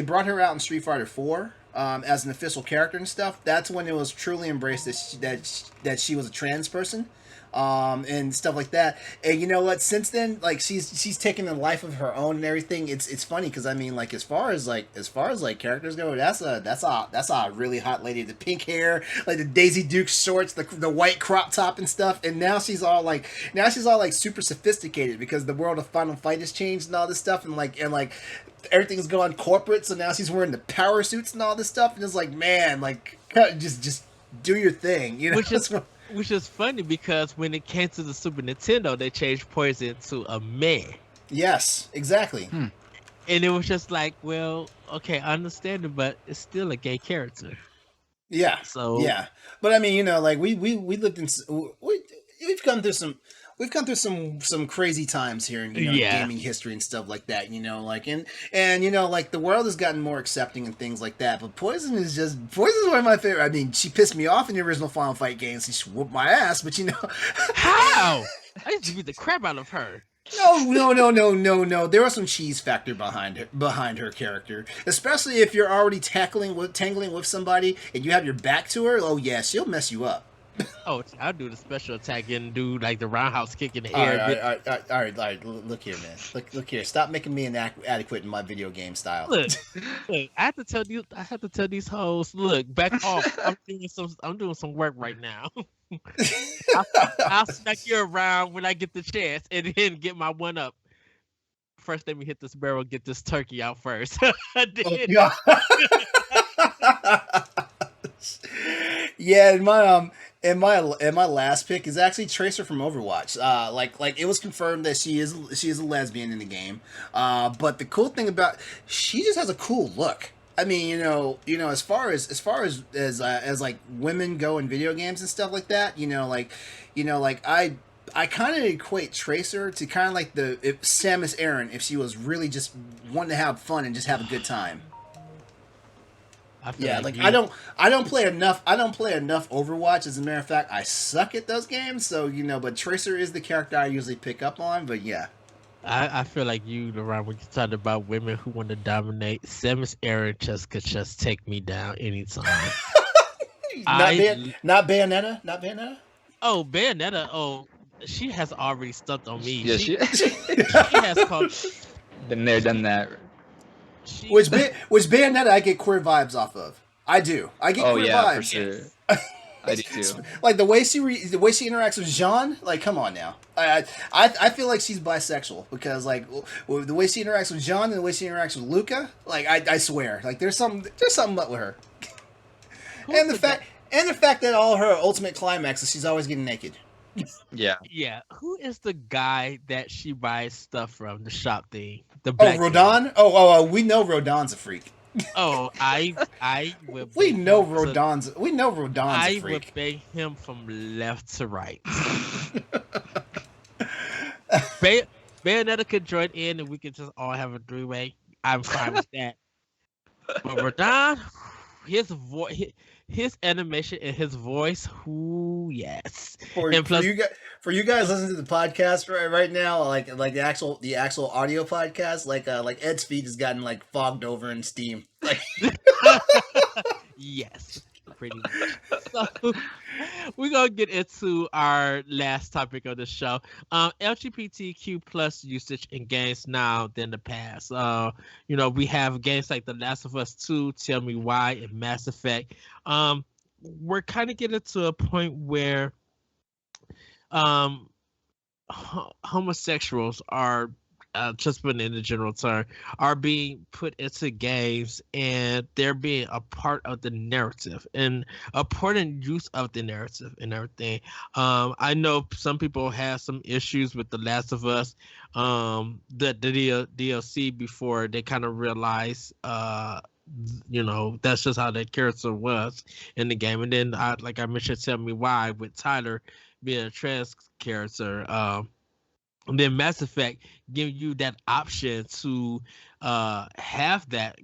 brought her out in Street Fighter 4 as an official character and stuff, that's when it was truly embraced that she was a trans person. And stuff like that. And you know what? Since then, like, she's taken a life of her own and everything. It's funny because I mean, like, as far as characters go, that's a really hot lady. The pink hair, like the Daisy Duke shorts, the white crop top and stuff. And now she's all like super sophisticated because the world of Final Fight has changed and all this stuff. And like everything's gone corporate. So now she's wearing the power suits and all this stuff. And it's like, man, like, just do your thing, Which is funny because when it came to the Super Nintendo, they changed Poison to a man. Yes, exactly. And it was just like, well, okay, I understand it, but it's still a gay character. Yeah. So yeah, but I mean, like we lived in we've gone through some crazy times here in gaming history and stuff like that. Like and like the world has gotten more accepting and things like that. But Poison is one of my favorite. I mean, she pissed me off in the original Final Fight games. She whooped my ass, but how? I used to beat the crap out of her. No. There was some cheese factor behind her character, especially if you're already tangling with somebody and you have your back to her. Oh yeah, she'll mess you up. Oh, I'll do the special attack and do like the roundhouse kick in the air. All right. Look here, man. Look here. Stop making me inadequate in my video game style. Look, I have to tell these hoes, look, back off. I'm doing some work right now. I'll smack you around when I get the chance and then get my one up. First, let me hit this barrel, get this turkey out first. Yeah, and my last pick is actually Tracer from Overwatch. Like it was confirmed that she is a lesbian in the game. But the cool thing about, she just has a cool look. I mean, as far as like women go in video games and stuff like that, I kind of equate Tracer to kind of like if Samus Aran, if she was really just wanting to have fun and just have a good time. Yeah, like I don't play enough Overwatch. As a matter of fact, I suck at those games. So but Tracer is the character I usually pick up on. But yeah, I feel like you, LeRon, when you talked about women who want to dominate, Samus Aran could just take me down anytime. Not Bayonetta. Oh, Bayonetta. Oh, she has already stumped on me. Yeah, she has called. Been there, done that. Which Bayonetta I get queer vibes off of. I do. I get queer vibes. For sure. I do too. Like the way she interacts with Jean. Like, come on now. I feel like she's bisexual because like the way she interacts with Jean and the way she interacts with Luca. Like I swear, like there's something up with her. And the fact that all her ultimate climaxes, she's always getting naked. Yeah. Yeah. Who is the guy that she buys stuff from, the shop thing? The black Rodon? dude. Oh, we know Rodon's a freak. Oh, I would. We know Rodon's a freak. I would bang him from left to right. Bayonetta could join in and we could just all have a three-way. I'm fine with that. But Radon, his voice, his animation and his voice, whoo, yes. for And for plus, you guys for you guys listening to the podcast right now, like the actual audio podcast, like Ed's feed has gotten like fogged over in Steam. Like yes, pretty much. So we're gonna get into our last topic of the show. LGBTQ plus usage in games now than the past. We have games like The Last of Us 2, Tell Me Why, and Mass Effect. We're kind of getting to a point where um homosexuals are just putting in the general term are being put into games and they're being a part of the narrative and a important use of the narrative and everything. I know some people have some issues with The Last of Us, the DLC before they kind of realize that's just how that character was in the game. And then like I mentioned, Tell Me Why with Tyler being a trans character. And then Mass Effect give you that option to have that,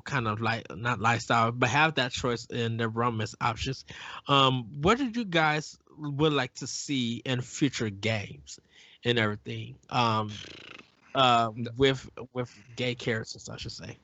kind of like not lifestyle, but have that choice in the romance options. What did you guys would like to see in future games and everything? With gay characters, I should say.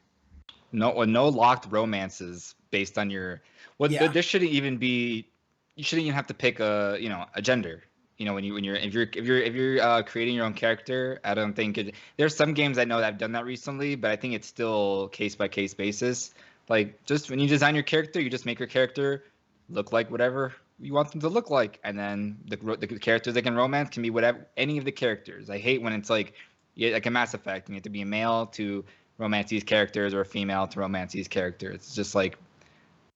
No locked romances based on your. Well, yeah, there shouldn't even be. You shouldn't even have to pick a gender. If you're creating your own character, I don't think there's some games I know that have done that recently, but I think it's still case by case basis. Like, just when you design your character, you just make your character look like whatever you want them to look like, and then the characters they can romance can be whatever, any of the characters. I hate when it's like, yeah, like a Mass Effect, and you have to be a male to romance these characters or a female to romance these characters. It's just like,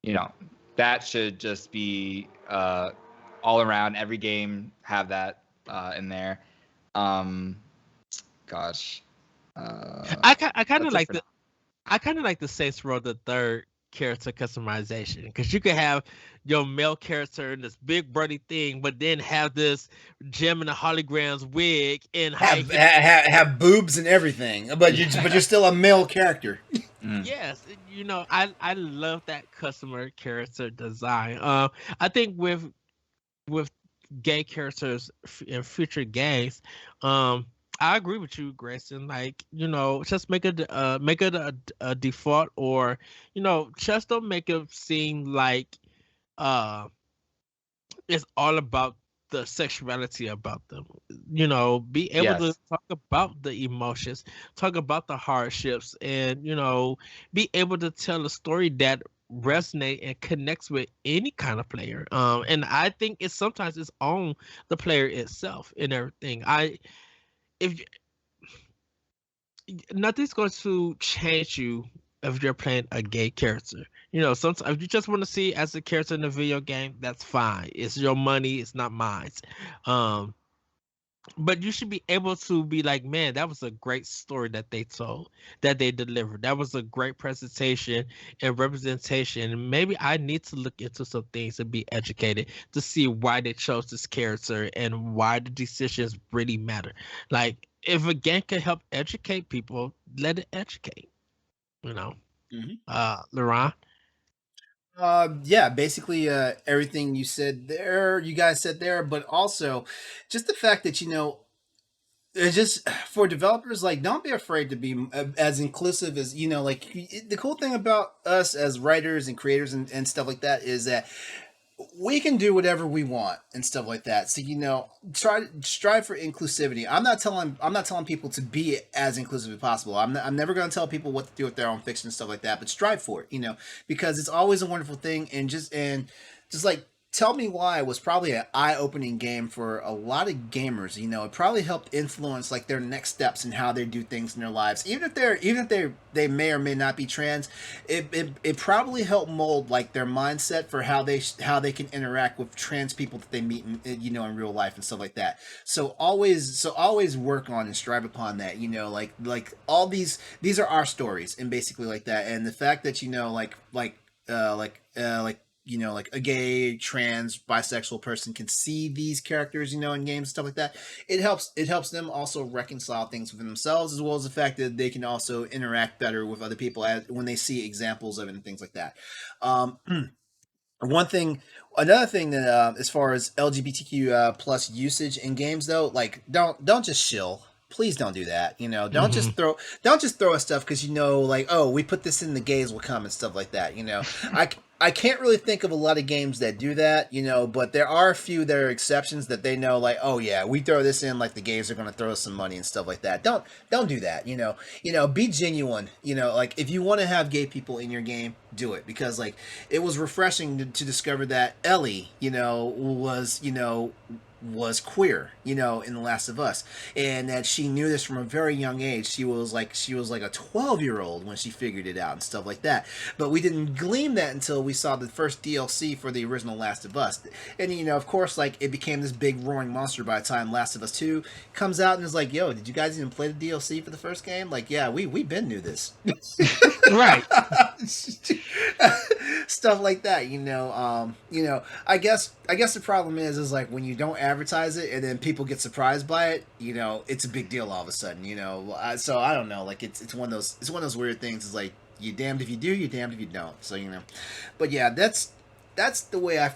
you know, that should just be all around. Every game have that in there. Um, gosh, I kind of that's it like for the now. I kind of like the Saints Row the Third character customization because you could have your male character in this big burly thing, but then have this gem and the holograms wig and high have heel. have boobs and everything, but you're Yeah. still a male character. Mm. Yes, I love that customer character design. I think with gay characters in future games, I agree with you, Grayson. Like, just make it a default, or just don't make it seem like uh it's all about the sexuality about them. Be able to Yes. talk about the emotions, talk about the hardships, and be able to tell a story that resonate and connects with any kind of player. And I think it's sometimes it's on the player itself and everything. If Nothing's going to change you if you're playing a gay character. Sometimes if you just want to see as a character in a video game, that's fine. It's your money, it's not mine. Um, but you should be able to be like, man, that was a great story that they told, that they delivered. That was a great presentation and representation. And maybe I need to look into some things and be educated to see why they chose this character and why the decisions really matter. Like, if a game can help educate people, let it educate. You know, Mhm. LeRon. Yeah, basically everything you guys said there, but also just the fact that it's just for developers, like, don't be afraid to be as inclusive as like the cool thing about us as writers and creators and stuff like that is that we can do whatever we want and stuff like that. So try strive for inclusivity. I'm not telling people to be as inclusive as possible. I'm never going to tell people what to do with their own fiction and stuff like that. But strive for it, because it's always a wonderful thing. And just like Tell Me Why was probably an eye-opening game for a lot of gamers. It probably helped influence like their next steps and how they do things in their lives. Even if they may or may not be trans, it probably helped mold like their mindset for how they can interact with trans people that they meet in real life and stuff like that. So always work on and strive upon that. Like all these are our stories and basically like that. And the fact that like like a gay, trans, bisexual person can see these characters, in games and stuff like that. It helps them also reconcile things within themselves, as well as the fact that they can also interact better with other people when they see examples of it and things like that. Um, one thing Another thing that as far as LGBTQ plus usage in games, though, like don't just shill. Please don't do that. Don't Hmm. just throw us stuff because like, oh, we put this in, the gays will come and stuff like that. I can't really think of a lot of games that do that, but there are a few that are exceptions that they know, like, oh yeah, we throw this in, like the gays are going to throw us some money and stuff like that. Don't do that. Be genuine. Like if you want to have gay people in your game, do it, because like it was refreshing to discover that Ellie, was queer, in The Last of Us, and that she knew this from a very young age. She was like a 12-year-old when she figured it out and stuff like that. But we didn't glean that until we saw the first DLC for the original Last of Us. And of course, like it became this big roaring monster by the time Last of Us 2 comes out, and is like, yo, did you guys even play the DLC for the first game? Like, yeah, we been knew this. Right. Stuff like that. I guess the problem is like when you don't advertise it and then people get surprised by it, it's a big deal all of a sudden. So I don't know, like it's one of those weird things. It's like, you damned if you do, you damned if you don't. So but yeah, that's the way I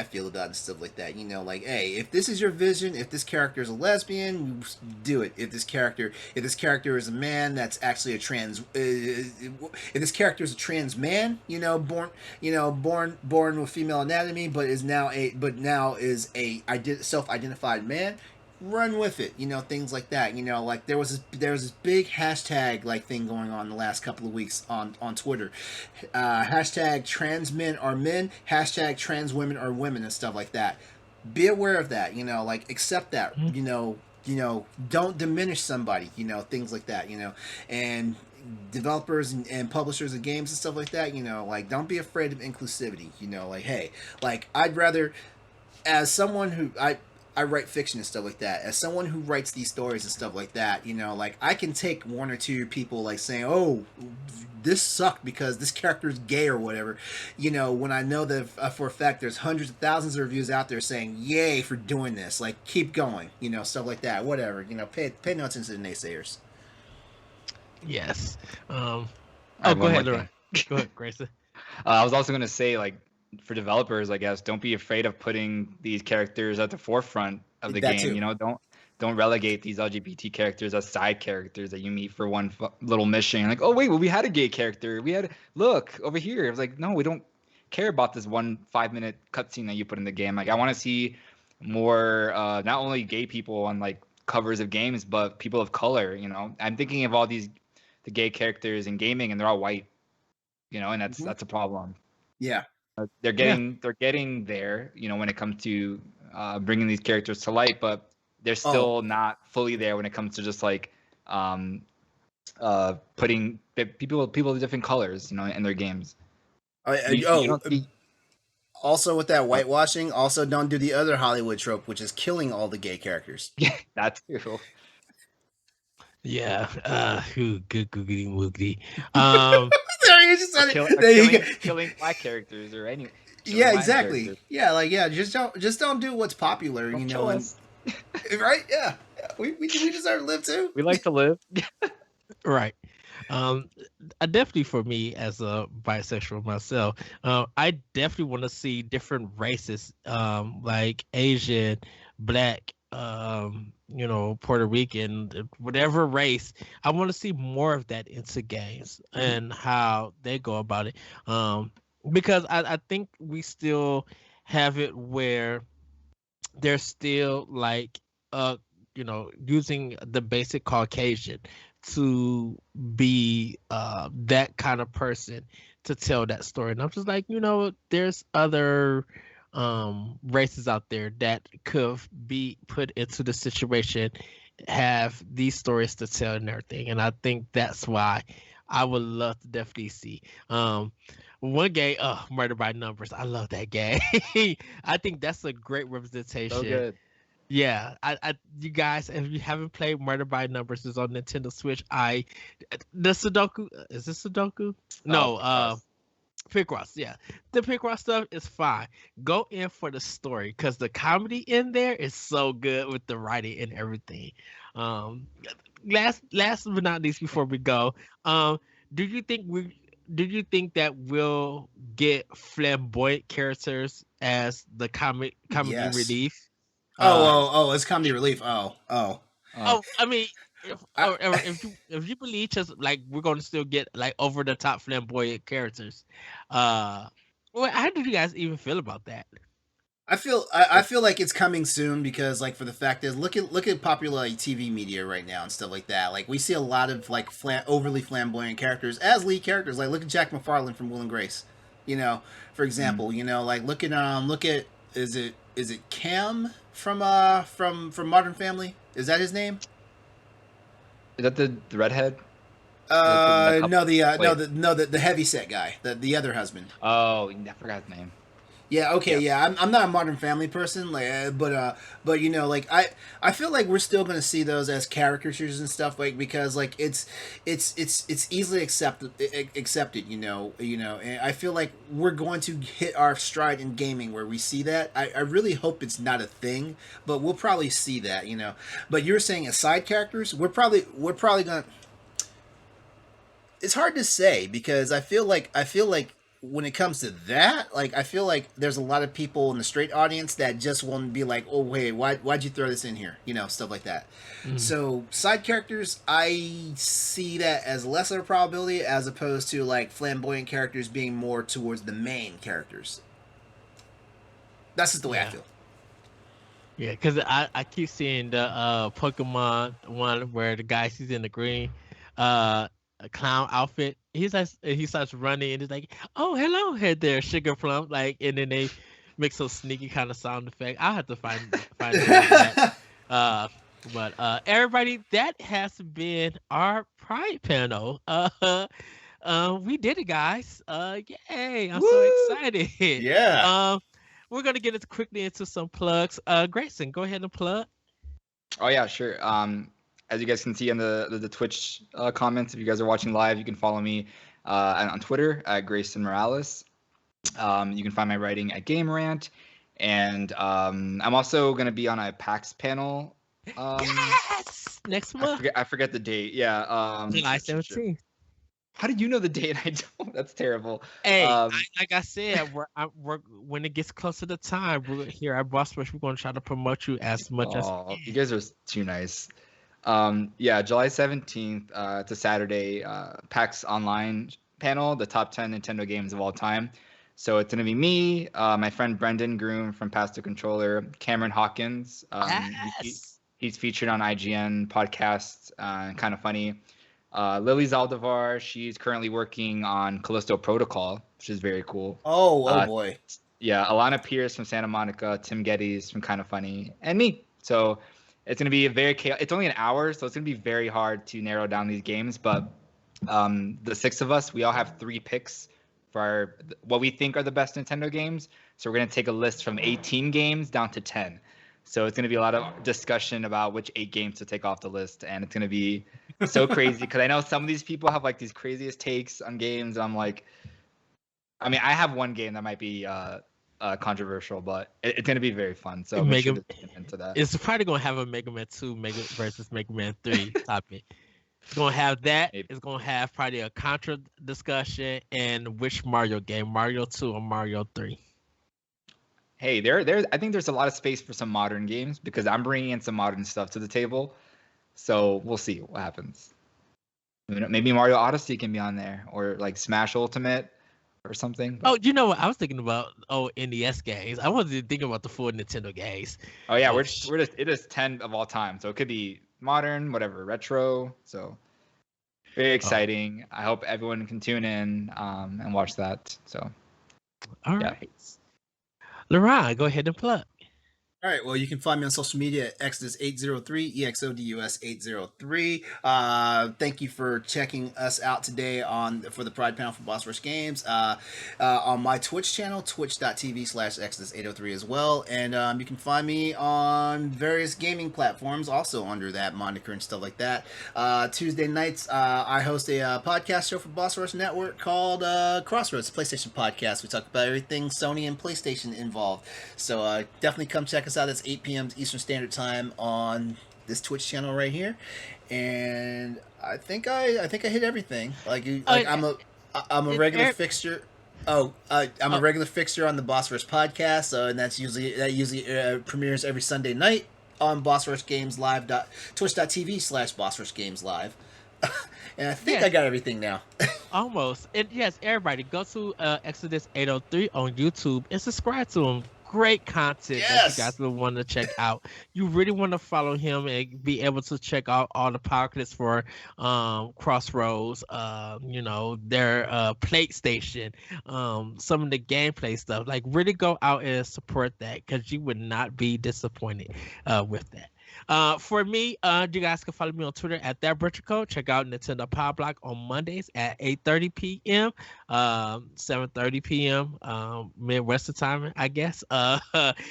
feel about it and stuff like that. Like, hey, if this is your vision, if this character is a lesbian, do it. If this character is a man that's actually a trans, if this character is a trans man, born with female anatomy, but now is a self-identified man, run with it. Things like that. Like there was this big hashtag like thing going on the last couple of weeks on Twitter. Hashtag trans men are men, hashtag trans women are women, and stuff like that. Be aware of that. Like accept that. Don't diminish somebody. Things like that. And developers and publishers of games and stuff like that. Like don't be afraid of inclusivity. Like, hey, like I'd rather, as someone who I write fiction and stuff like that. As someone who writes these stories and stuff like that, like I can take one or two people like saying, "Oh, this sucked because this character is gay" or whatever. When I know that for a fact there's hundreds of thousands of reviews out there saying, "Yay for doing this!" Like keep going, stuff like that. Whatever, pay no attention to the naysayers. Yes. I Oh, have go one more ahead, LeRon. thing. Go ahead, Grayson. I was also going to say, like, for developers, I guess, don't be afraid of putting these characters at the forefront of the That game. too. Don't relegate these LGBT characters as side characters that you meet for one little mission. Like, oh wait, well we had a gay character. Look over here. It's like, no, we don't care about this 5-minute cutscene that you put in the game. Like, I want to see more, not only gay people on like covers of games, but people of color. I'm thinking of all the gay characters in gaming, and they're all white. And that's a problem. Yeah. They're getting there, when it comes to bringing these characters to light, but they're still not fully there when it comes to just like putting people of different colors, in their games. Also with that whitewashing, also don't do the other Hollywood trope, which is killing all the gay characters. Yeah, that's true. Yeah. Good googly moogly. There you just said it. Killing black characters or any. Yeah, exactly. Yeah, like just don't do what's popular. Don't kill us. Right? Yeah. We deserve to live too. We like to live. Right. Definitely for me as a bisexual myself, I definitely want to see different races, like Asian, Black, Puerto Rican, whatever race. I want to see more of that into games and how they go about it. Because I think we still have it where they're still like using the basic Caucasian to be that kind of person to tell that story. And I'm just like, there's other races out there that could be put into the situation, have these stories to tell and everything. And I think that's why I would love to definitely see one game, Murder by Numbers. I love that game. I think that's a great representation. So good. Yeah, you guys, if you haven't played Murder by Numbers, it's on Nintendo Switch. The Sudoku, is this Sudoku? No, Picross, yeah. The Picross stuff is fine. Go in for the story because the comedy in there is so good with the writing and everything. Um, last but not least, before we go, do you think we do you think that we'll get flamboyant characters as the comedy Yes. relief? Oh, Uh, it's comedy relief. Oh. Oh, oh, I mean, if I, or if you believe just like we're going to still get like over the top flamboyant characters, uh, well, how did you guys even feel about that? I feel like it's coming soon because like for the fact is look at popular like, TV media right now and stuff like that. Like we see a lot of like overly flamboyant characters as lead characters. Like look at Jack McFarlane from Will and Grace. You know, for mm. example, like look at is it Cam from Modern Family? Is that his name? Is that the redhead? The couple. No, Wait. the heavy set guy, the other husband. Oh, I forgot his name. Yeah, okay, Yeah. yeah. I'm not a Modern Family person, like, but like I feel like we're still gonna see those as caricatures and stuff, like because like it's easily accepted, and I feel like we're going to hit our stride in gaming where we see that. I really hope it's not a thing, but we'll probably see that. But you're saying as side characters, we're probably gonna. It's hard to say because I feel like when it comes to that, like I feel like there's a lot of people in the straight audience that just want to be like, oh wait, why'd you throw this in here? Stuff like that. Mm. So side characters, I see that as less of a probability as opposed to like flamboyant characters being more towards the main characters. That's just the way I Yeah, feel. yeah, because I keep seeing the Pokemon one where the guy sees in the green uh clown outfit. He starts running and he's like, "Oh, hello, head there, Sugar Plum!" Like, and then they make some sneaky kind of sound effect. I'll have to find the name of that. Uh, but everybody, that has been our Pride panel. We did it, guys. Yay! I'm so Woo! excited. Yeah. Um, we're gonna get it quickly into some plugs. Grayson, go ahead and plug. Oh yeah, sure. As you guys can see on the Twitch comments, if you guys are watching live, you can follow me on Twitter at Greysun Morales. You can find my writing at Game Rant, and I'm also going to be on a PAX panel. Yes, next month, I forget the date. Yeah. July 17th. How did you know the date? I don't. That's terrible. Hey, Um, like I said, we're when it gets closer to time, we're here at Boss Rush. We're gonna try to promote you as much as we oh, you can. guys are too nice. Yeah, July 17th. It's a Saturday. PAX Online panel, the top 10 Nintendo games of all time. So it's gonna be me, my friend Brendan Groom from Pass the Controller, Cameron Hawkins. Yes. He's featured on IGN podcasts, kind of funny. Lily Zaldivar, she's currently working on Callisto Protocol, which is very cool. Oh Uh, boy. yeah, Alana Pierce from Santa Monica, Tim Geddes from Kind of Funny, and me. So it's going to be a very chaotic. It's only an hour, so it's going to be very hard to narrow down these games. But the six of us, we all have 3 picks for what we think are the best Nintendo games. So we're going to take a list from 18 games down to 10. So it's going to be a lot of discussion about which 8 games to take off the list, and it's going to be so crazy because I know some of these people have like these craziest takes on games. And I'm like, I mean, I have one game that might be controversial, but it's going to be very fun. So make sure Mega, to tune into that. it's probably gonna have a Mega Man 2 Mega versus Mega Man 3 topic. It's gonna have that. Maybe. It's gonna have probably a contra discussion and which Mario game, Mario 2 or Mario 3. Hey, I think there's a lot of space for some modern games because I'm bringing in some modern stuff to the table. So we'll see what happens. Maybe Mario Odyssey can be on there, or like Smash Ultimate or something. Oh, you know what? I was thinking about NES games. I wasn't thinking about the full Nintendo games. Oh yeah, Oh, it is 10 of all time, so it could be modern, whatever, retro. So very exciting. I hope everyone can tune in and watch that. So all yeah. right. LeRon, go ahead and plug. All right. Well, you can find me on social media at Exodus803, EXODUS803. Thank you for checking us out today for the Pride Panel for Boss Rush Games. On my Twitch channel, twitch.tv/Exodus803 as well. And you can find me on various gaming platforms also under that moniker and stuff like that. Tuesday nights, I host a podcast show for Boss Rush Network called Crossroads, PlayStation Podcast. We talk about everything Sony and PlayStation involved. So definitely come check us out. It's 8 p.m. Eastern Standard Time on this Twitch channel right here, and I think I hit everything. I'm a regular fixture. I'm a regular fixture on the Boss Rush podcast, and that usually premieres every Sunday night on Boss Rush Games Live. Twitch.tv/Boss Rush Games Live. And I think I got everything now. Almost. And yes, everybody go to Exodus 803 on YouTube and subscribe to him. Great content that you guys will want to check out. You really want to follow him and be able to check out all the power clips for Crossroads, their PlayStation, some of the gameplay stuff. Like, really go out and support that, because you would not be disappointed with that. For me, you guys can follow me on Twitter at ThatButcherCode. Check out Nintendo Power Block on Mondays at 8:30 p.m., 7:30 p.m. Midwestern time, I guess.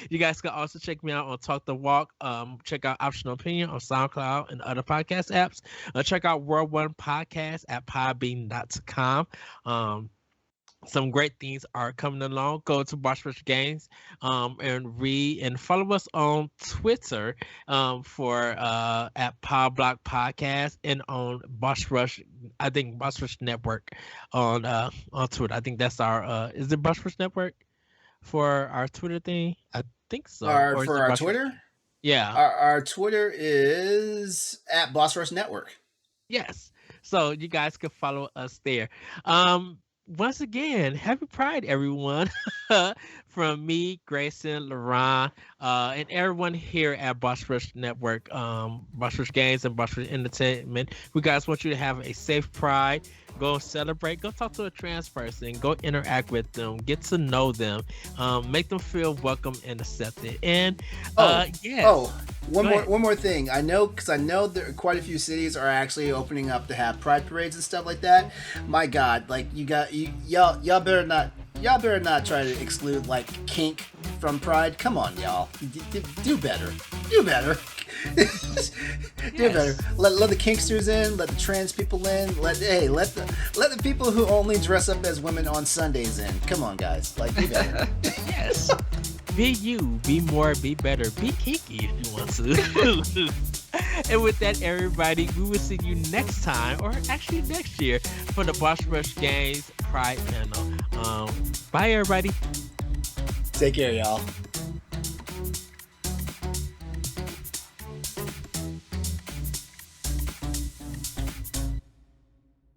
You guys can also check me out on Talk the Walk. Check out Optional Opinion on SoundCloud and other podcast apps. Check out World One Podcast at podbean.com. Some great things are coming along. Go to Boss Rush Games and read and follow us on Twitter for at Power Block Podcast, and on Boss Rush, I think Boss Rush Network on Twitter. I think that's our is it Boss Rush Network for our Twitter thing? I think so. For our Twitter? Yeah. Our Twitter is at Boss Rush Network. Yes. So you guys can follow us there. Once again, happy Pride, everyone. From me, Greysun, LeRon, and everyone here at Boss Rush Network, Boss Rush Games and Boss Rush Entertainment. We guys want you to have a safe Pride. Go celebrate. Go talk to a trans person. Go interact with them. Get to know them. Make them feel welcome and accepted. And one more thing. I know there quite a few cities are actually opening up to have pride parades and stuff like that. My God, like y'all better not try to exclude like kink from pride. Come on, y'all. Do better. Do better. Do better. Let the kinksters in. Let the trans people in. Let the people who only dress up as women on Sundays in. Come on, guys. Like, do better. Yes. Be you. Be more. Be better. Be kinky if you want to. And with that, everybody, we will see you next time, or actually next year, for the Boss Rush Games Pride Panel. Bye, everybody. Take care, y'all.